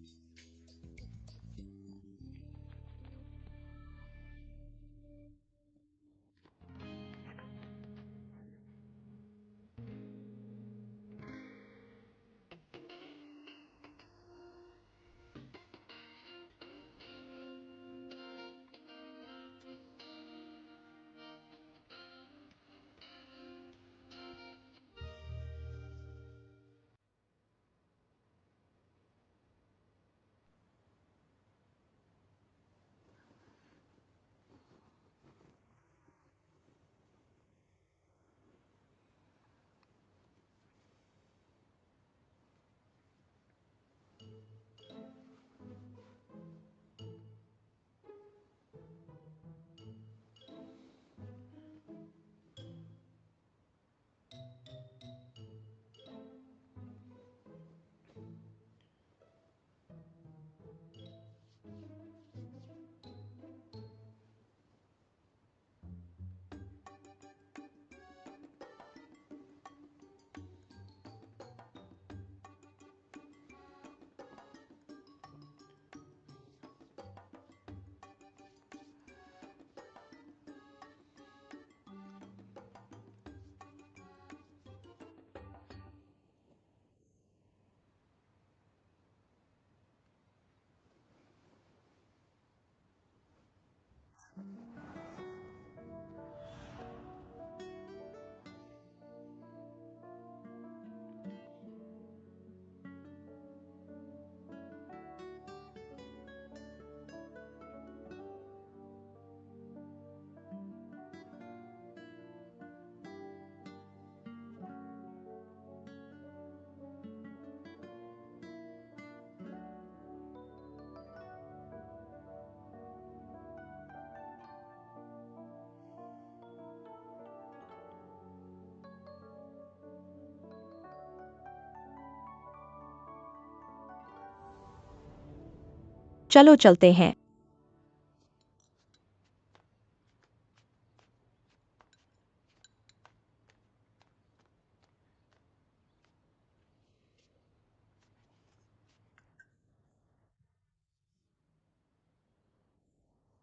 चलो चलते हैं।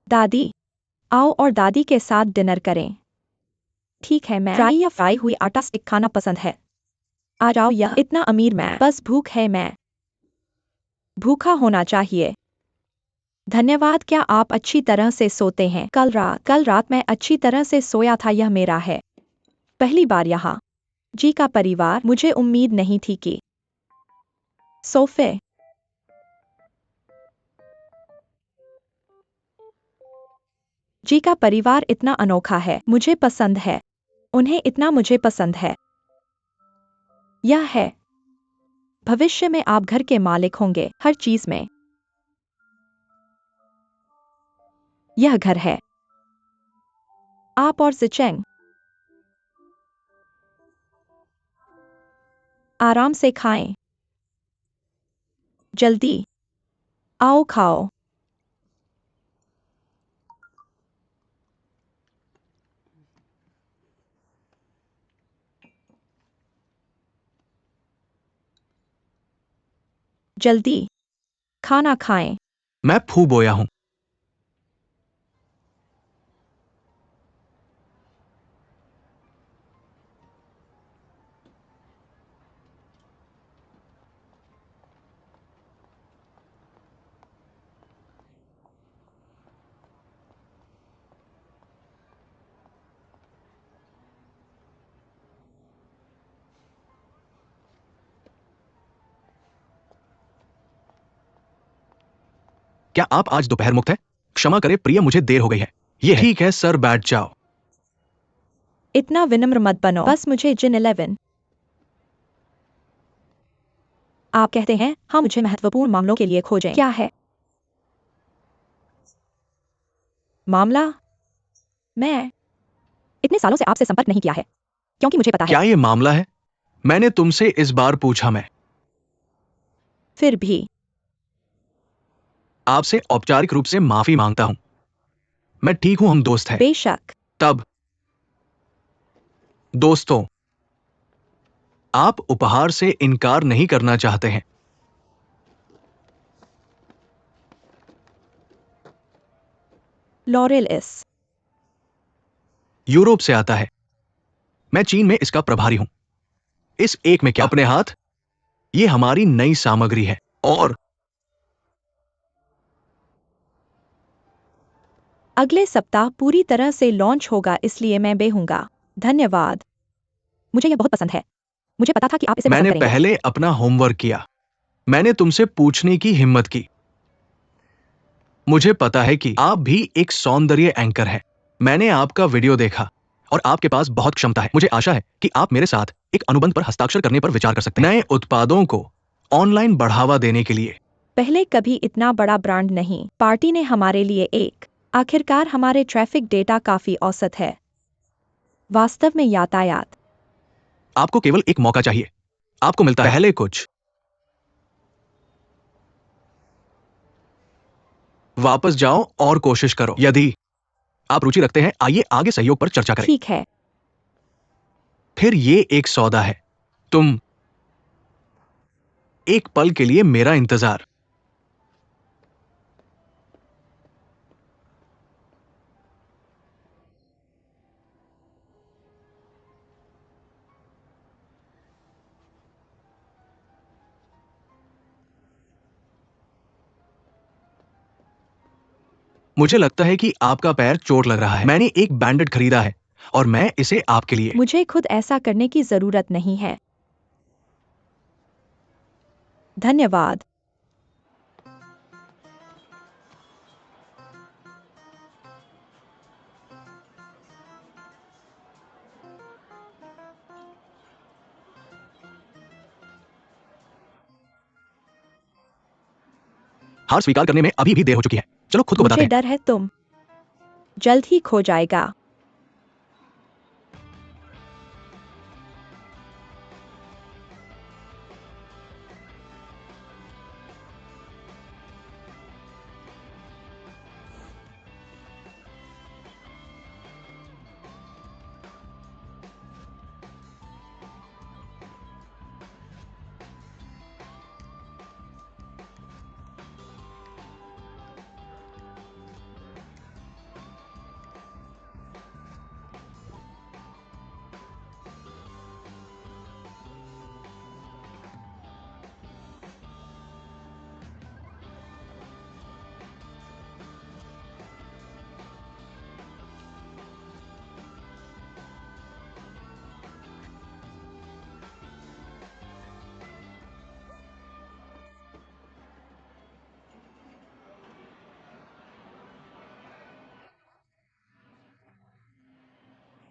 दादी, आओ और दादी के साथ डिनर करें। ठीक है, मैं फ्राई या फ्राई हुई आटा स्टिक खाना पसंद है। आ जाओ, यह इतना अमीर मैं बस भूख है, मैं भूखा होना चाहिए। धन्यवाद। क्या आप अच्छी तरह से सोते हैं? कल रात मैं अच्छी तरह से सोया था। यह मेरा है पहली बार यहाँ। जी का परिवार, मुझे उम्मीद नहीं थी कि सोफे। जी का परिवार इतना अनोखा है। मुझे पसंद है उन्हें इतना, मुझे पसंद है। यह है भविष्य में आप घर के मालिक होंगे हर चीज में। यह घर है। आप और जिचेंग आराम से खाएं। जल्दी आओ, खाओ। जल्दी खाना खाएं। मैं फू बोया हूं। क्या आप आज दोपहर मुक्त है? क्षमा करें प्रिय, मुझे देर हो गई है। ये ठीक है सर, बैठ जाओ। इतना विनम्र मत बनो, बस मुझे जिन 11। आप कहते हैं हाँ, मुझे महत्वपूर्ण मामलों के लिए खोजें। क्या है मामला? मैं इतने सालों से आपसे संपर्क नहीं किया है क्योंकि मुझे पता है। क्या ये मामला है? मैंने तुमसे इस बार पूछा। मैं फिर भी आपसे औपचारिक रूप से माफी मांगता हूं। मैं ठीक हूं, हम दोस्त हैं। बेशक। तब दोस्तों, आप उपहार से इनकार नहीं करना चाहते हैं। लॉरेल इस यूरोप से आता है। मैं चीन में इसका प्रभारी हूं। इस एक में क्या अपने हाथ? ये हमारी नई सामग्री है और अगले सप्ताह पूरी तरह से लॉन्च होगा, इसलिए मैं बेहूंगा। धन्यवाद। मुझे यह बहुत पसंद है। मुझे पता था कि आप इसे पसंद मैंने करेंगे। पहले अपना होमवर्क किया। मैंने तुमसे पूछने की हिम्मत की। मुझे पता है कि आप भी एक सौंदर्य एंकर हैं। मैंने आपका वीडियो देखा और आपके पास बहुत क्षमता है। मुझे आशा है कि आप मेरे साथ एक अनुबंध पर हस्ताक्षर करने पर विचार कर सकते हैं। नए उत्पादों को ऑनलाइन बढ़ावा देने के लिए। पहले कभी इतना बड़ा ब्रांड नहीं। पार्टी ने हमारे लिए एक आखिरकार हमारे ट्रैफिक डेटा काफी औसत है। वास्तव में यातायात आपको केवल एक मौका चाहिए। आपको मिलता है पहले कुछ। वापस जाओ और कोशिश करो। यदि आप रुचि रखते हैं, आइए आगे सहयोग पर चर्चा करें। ठीक है। फिर ये एक सौदा है। तुम एक पल के लिए मेरा इंतजार। मुझे लगता है कि आपका पैर चोट लग रहा है। मैंने एक बैंडेड खरीदा है और मैं इसे आपके लिए। मुझे खुद ऐसा करने की जरूरत नहीं है। धन्यवाद। हार स्वीकार करने में अभी भी देर हो चुकी है। चलो खुद को बताते मुझे हैं। डर है तुम जल्द ही खो जाएगा।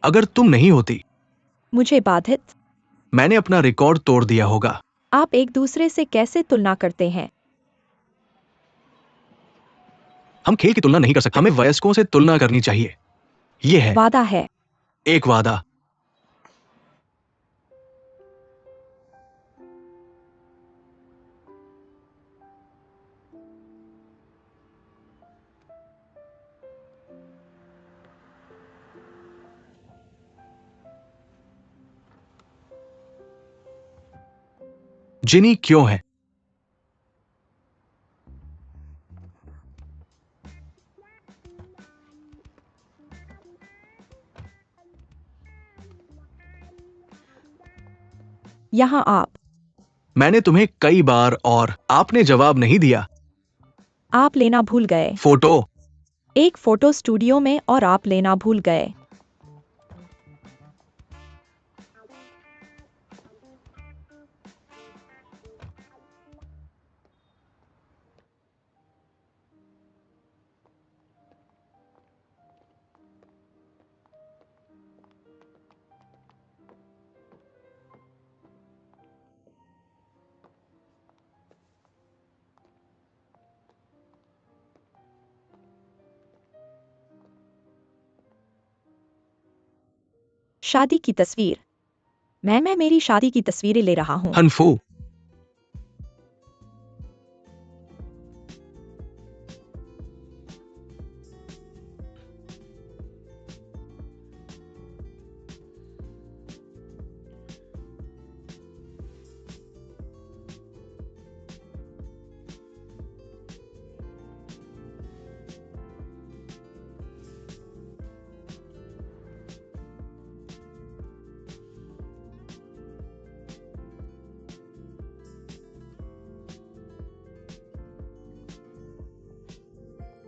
अगर तुम नहीं होती, मुझे बाधित। मैंने अपना रिकॉर्ड तोड़ दिया होगा। आप एक दूसरे से कैसे तुलना करते हैं? हम खेल की तुलना नहीं कर सकते। हमें वयस्कों से तुलना करनी चाहिए। यह है वादा है। एक वादा। जिनी क्यों है? यहाँ आप मैंने तुम्हें कई बार और आपने जवाब नहीं दिया। आप लेना भूल गए। फोटो। एक फोटो स्टूडियो में और आप लेना भूल गए। शादी की तस्वीर। मैं मेरी शादी की तस्वीरें ले रहा हूँ। हनफू।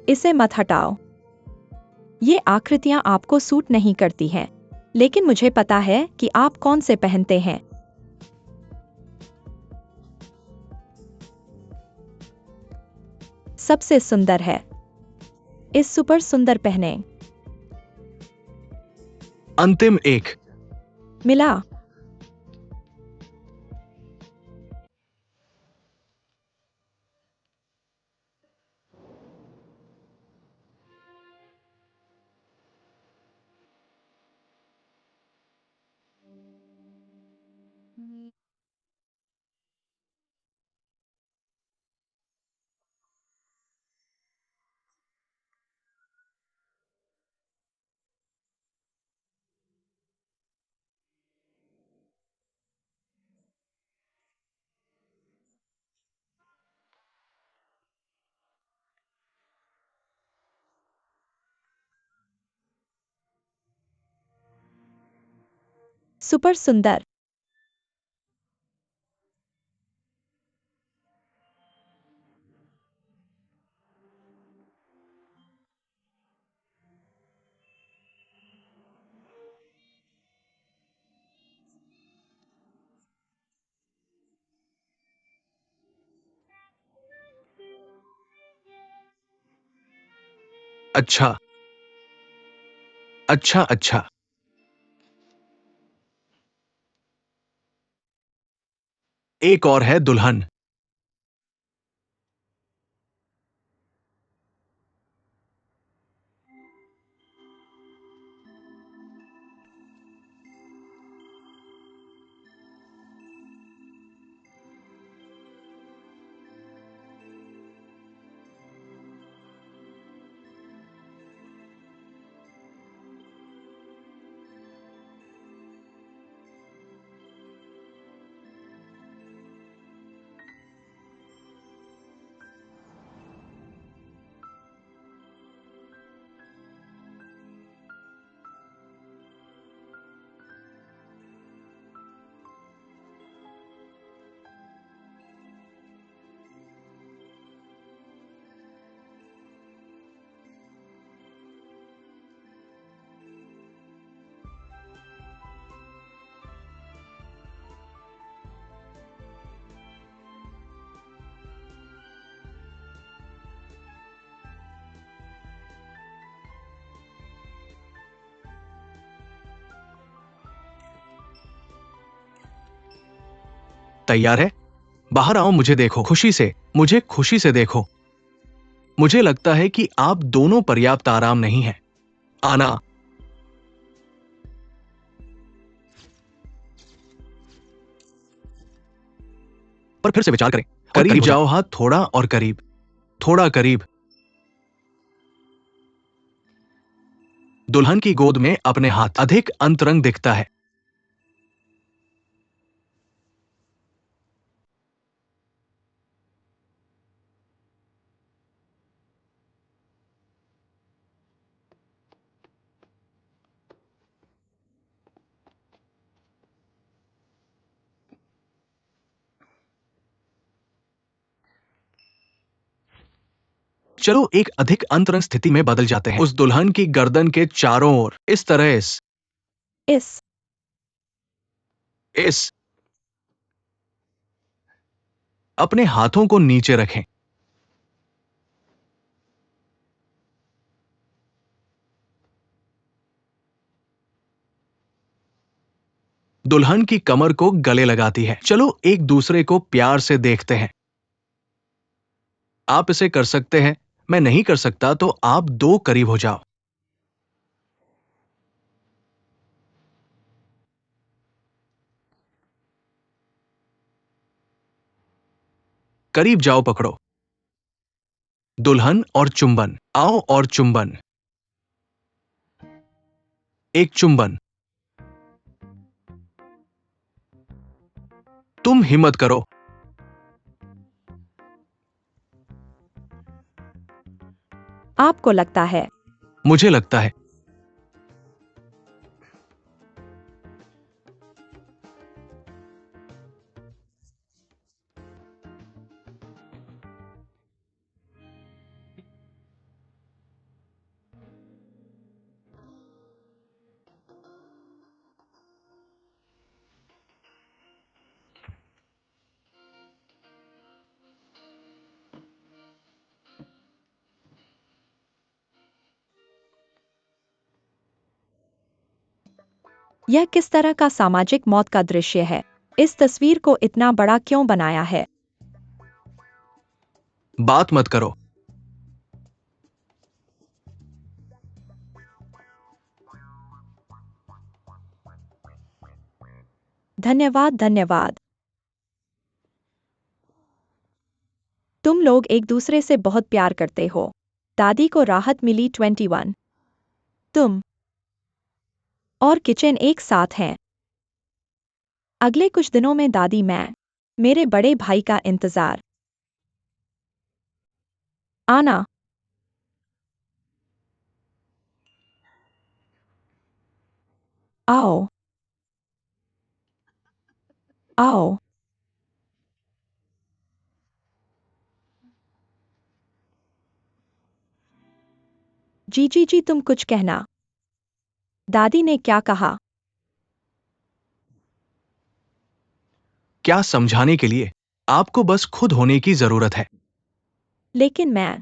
इसे मत हटाओ। ये आकृतियां आपको सूट नहीं करती हैं, लेकिन मुझे पता है कि आप कौन से पहनते हैं। सबसे सुंदर है। इस सुपर सुंदर पहने। अंतिम एक। मिला। सुपर सुंदर। अच्छा अच्छा अच्छा। एक और है दुल्हन। तैयार है? बाहर आओ, मुझे देखो खुशी से, मुझे खुशी से देखो। मुझे लगता है कि आप दोनों पर्याप्त आराम नहीं हैं। आना। पर फिर से विचार करें। करीब जाओ, हाथ थोड़ा और करीब, थोड़ा करीब। दुल्हन की गोद में अपने हाथ अधिक अंतरंग दिखता है। चलो एक अधिक अंतरंग स्थिति में बदल जाते हैं। उस दुल्हन की गर्दन के चारों ओर इस तरह इस इस अपने हाथों को नीचे रखें। दुल्हन की कमर को गले लगाती है। चलो एक दूसरे को प्यार से देखते हैं। आप इसे कर सकते हैं, मैं नहीं कर सकता, तो आप दो करीब हो जाओ। करीब जाओ, पकड़ो। दुल्हन और चुंबन। आओ और चुंबन। एक चुंबन। तुम हिम्मत करो। आपको लगता है? मुझे लगता है। यह किस तरह का सामाजिक मौत का दृश्य है? इस तस्वीर को इतना बड़ा क्यों बनाया है? बात मत करो। धन्यवाद, धन्यवाद। तुम लोग एक दूसरे से बहुत प्यार करते हो। दादी को राहत मिली। 21। तुम और किचन एक साथ हैं। अगले कुछ दिनों में दादी मेरे बड़े भाई का इंतजार। आना। आओ। आओ। जी जी जी, तुम कुछ कहना। दादी ने क्या कहा? क्या समझाने के लिए? आपको बस खुद होने की जरूरत है। लेकिन मैं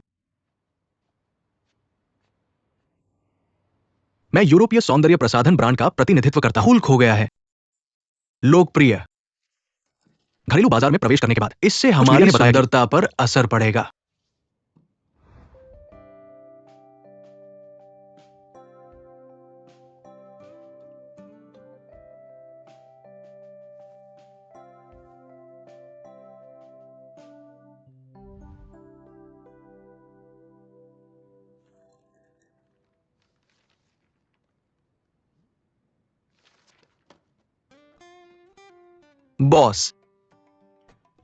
यूरोपीय सौंदर्य प्रसाधन ब्रांड का प्रतिनिधित्व करता हूं। फूल खो गया है। लोकप्रिय। घरेलू बाजार में प्रवेश करने के बाद इससे हमारी सुंदरता पर असर पड़ेगा। बॉस,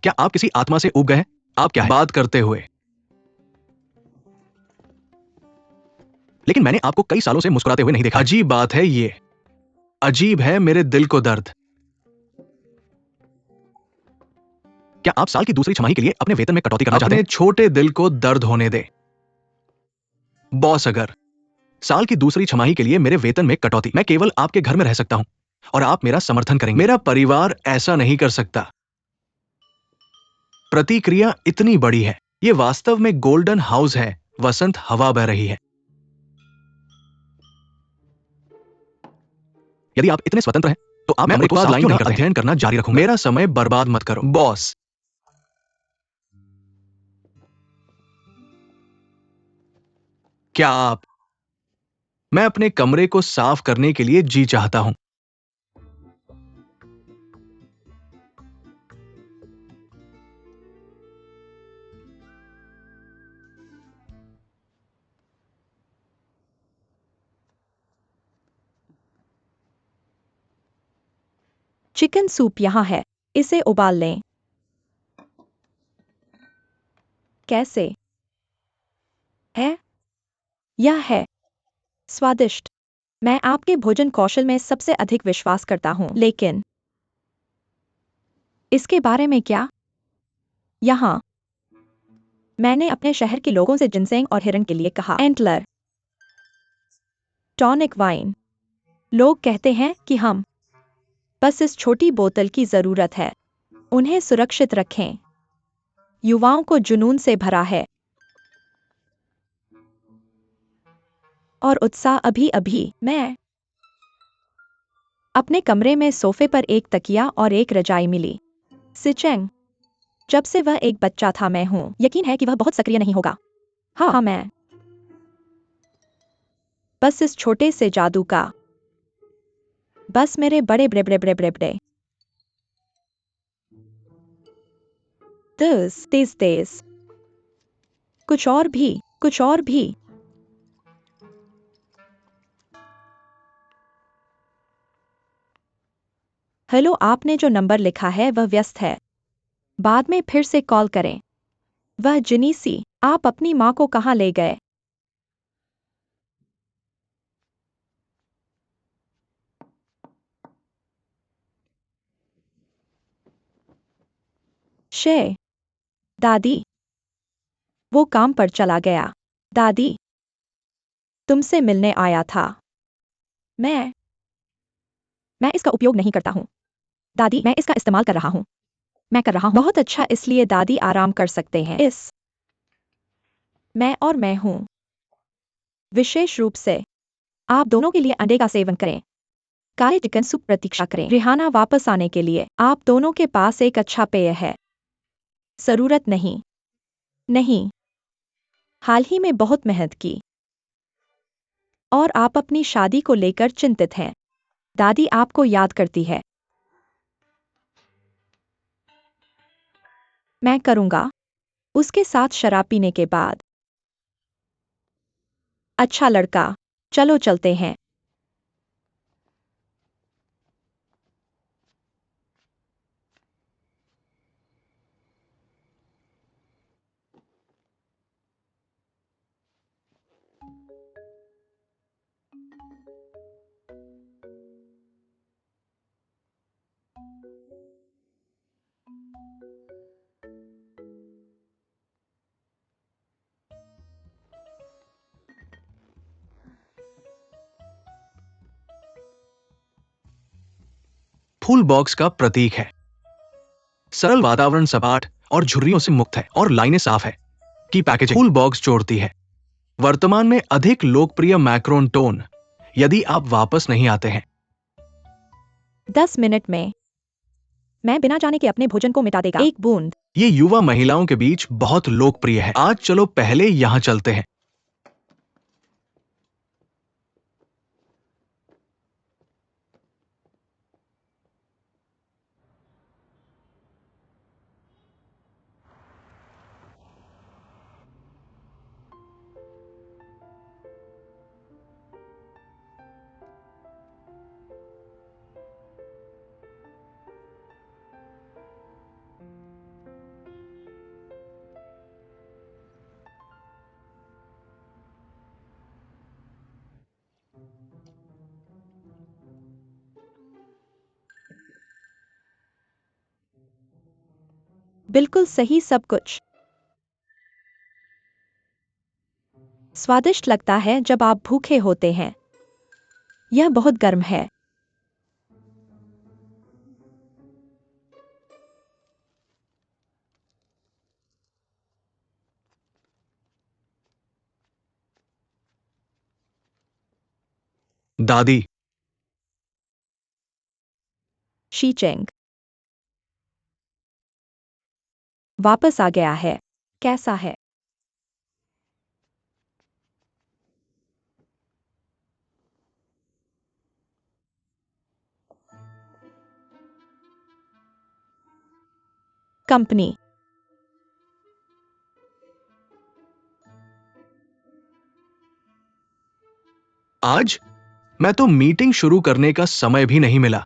क्या आप किसी आत्मा से ऊब गए हैं? आप क्या है? बात करते हुए। लेकिन मैंने आपको कई सालों से मुस्कुराते हुए नहीं देखा। अजीब बात है ये। अजीब है, मेरे दिल को दर्द। क्या आप साल की दूसरी छमाही के लिए अपने वेतन में कटौती करना चाहते हैं? अपने छोटे दिल को दर्द होने दे। बॉस, अगर साल की दूसरी छमाही के लिए मेरे वेतन में कटौती, मैं केवल आपके घर में रह सकता हूं और आप मेरा समर्थन करेंगे। मेरा परिवार ऐसा नहीं कर सकता। प्रतिक्रिया इतनी बड़ी है। यह वास्तव में गोल्डन हाउस है। वसंत हवा बह रही है। यदि आप इतने स्वतंत्र हैं तो आप मैं उत्पाद लाइन का अध्ययन करना जारी रखूंगा। मेरा समय बर्बाद मत करो। बॉस, क्या आप? मैं अपने कमरे को साफ करने के लिए जी चाहता हूं। चिकन सूप यहाँ है। इसे उबाल लें। कैसे है? यह है स्वादिष्ट। मैं आपके भोजन कौशल में सबसे अधिक विश्वास करता हूँ, लेकिन इसके बारे में क्या? यहाँ मैंने अपने शहर के लोगों से जिनसेंग और हिरन के लिए कहा। Antler tonic wine. लोग कहते हैं कि हम बस इस छोटी बोतल की जरूरत है। उन्हें सुरक्षित रखें। युवाओं को जुनून से भरा है और उत्साह। अभी अभी मैं अपने कमरे में सोफे पर एक तकिया और एक रजाई मिली। सिचेंग, जब से वह एक बच्चा था मैं हूं। यकीन है कि वह बहुत सक्रिय नहीं होगा। हाँ, मैं बस इस छोटे से जादू का बस मेरे बड़े बड़े बड़े बड़े बड़े बड़े तेज तेज। कुछ और भी, कुछ और भी। हेलो, आपने जो नंबर लिखा है वह व्यस्त है, बाद में फिर से कॉल करें। वह जिनीसी, आप अपनी माँ को कहाँ ले गए? शे, दादी, वो काम पर चला गया। दादी, तुमसे मिलने आया था। मैं मैं इसका उपयोग नहीं करता हूँ। दादी, मैं इसका इस्तेमाल कर रहा हूँ। मैं कर रहा हूँ। बहुत अच्छा, इसलिए दादी आराम कर सकते हैं। मैं हूँ। विशेष रूप से आप दोनों के लिए अंडे का सेवन करें। काले चिकन सूप प्रतीक्षा करें। रिहाना वापस आने के लिए आप दोनों के पास एक अच्छा पेय है। जरूरत नहीं। नहीं। हाल ही में बहुत मेहनत की। और आप अपनी शादी को लेकर चिंतित हैं। दादी आपको याद करती है। मैं करूंगा। उसके साथ शराब पीने के बाद। अच्छा लड़का, चलो चलते हैं। फूल बॉक्स का प्रतीक है। सरल वातावरण, सपाट और झुर्रियों से मुक्त है और लाइनें साफ है। की पैकेजिंग फूल बॉक्स जोड़ती है। वर्तमान में अधिक लोकप्रिय मैक्रोन टोन। यदि आप वापस नहीं आते हैं 10 मिनट में मैं बिना जाने के अपने भोजन को मिटा देगा। एक बूंद। ये युवा महिलाओं के बीच बहुत लोकप्रिय है। आज चलो पहले यहां चलते हैं। बिल्कुल सही सब कुछ। स्वादिष्ट लगता है जब आप भूखे होते हैं। यह बहुत गर्म है। दादी, शीचेंग वापस आ गया है। कैसा है? कंपनी। आज मैं तो मीटिंग शुरू करने का समय भी नहीं मिला।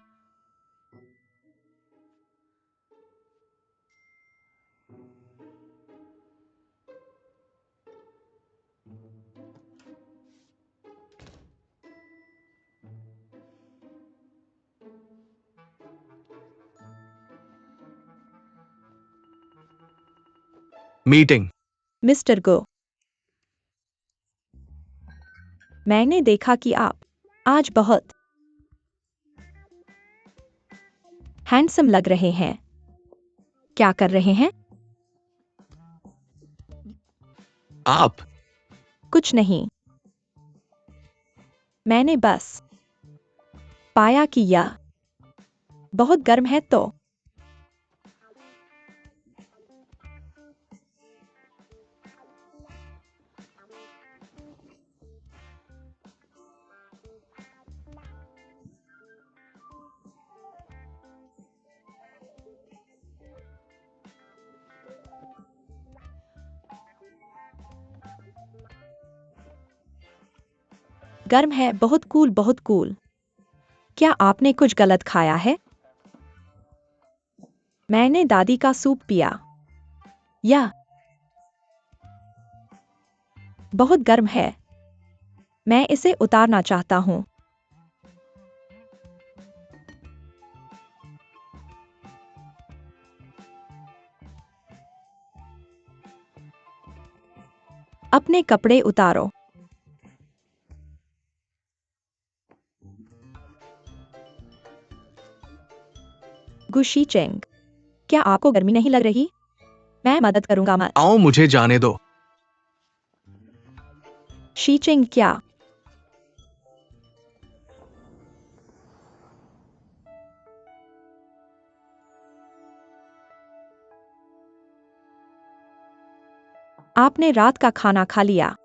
मीटिंग। मिस्टर गो, मैंने देखा कि आप आज बहुत हैंडसम लग रहे हैं। क्या कर रहे हैं? आप कुछ नहीं। मैंने बस पाया कि यह बहुत गर्म है तो गर्म है, बहुत कूल, बहुत कूल। क्या आपने कुछ गलत खाया है? मैंने दादी का सूप पिया। यह बहुत गर्म है। मैं इसे उतारना चाहता हूँ। अपने कपड़े उतारो। गुशी चेंग, क्या आपको गर्मी नहीं लग रही? मैं मदद करूंगा मत। आओ मुझे जाने दो। शी चेंग, क्या? आपने रात का खाना खा लिया?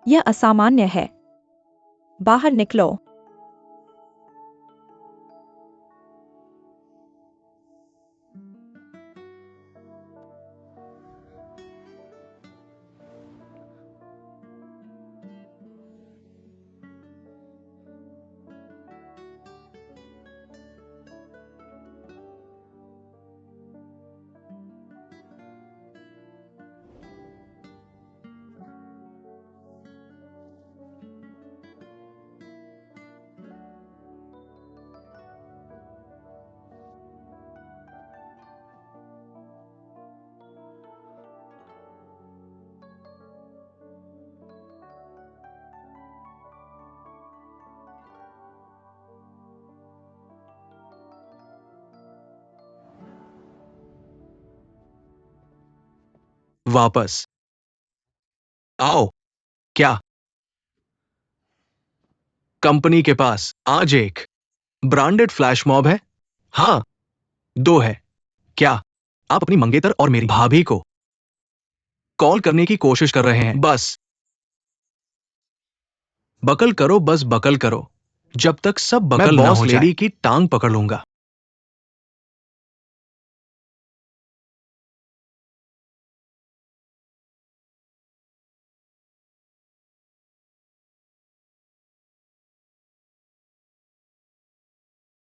यह असामान्य है। बाहर निकलो। वापस आओ। क्या कंपनी के पास आज एक ब्रांडेड फ्लैश मॉब है? हाँ, दो है। क्या आप अपनी मंगेतर और मेरी भाभी को कॉल करने की कोशिश कर रहे हैं? बस बकल करो, बस बकल करो, जब तक सब बकल ना हो जाए। मैं बॉस लेडी की टांग पकड़ लूंगा।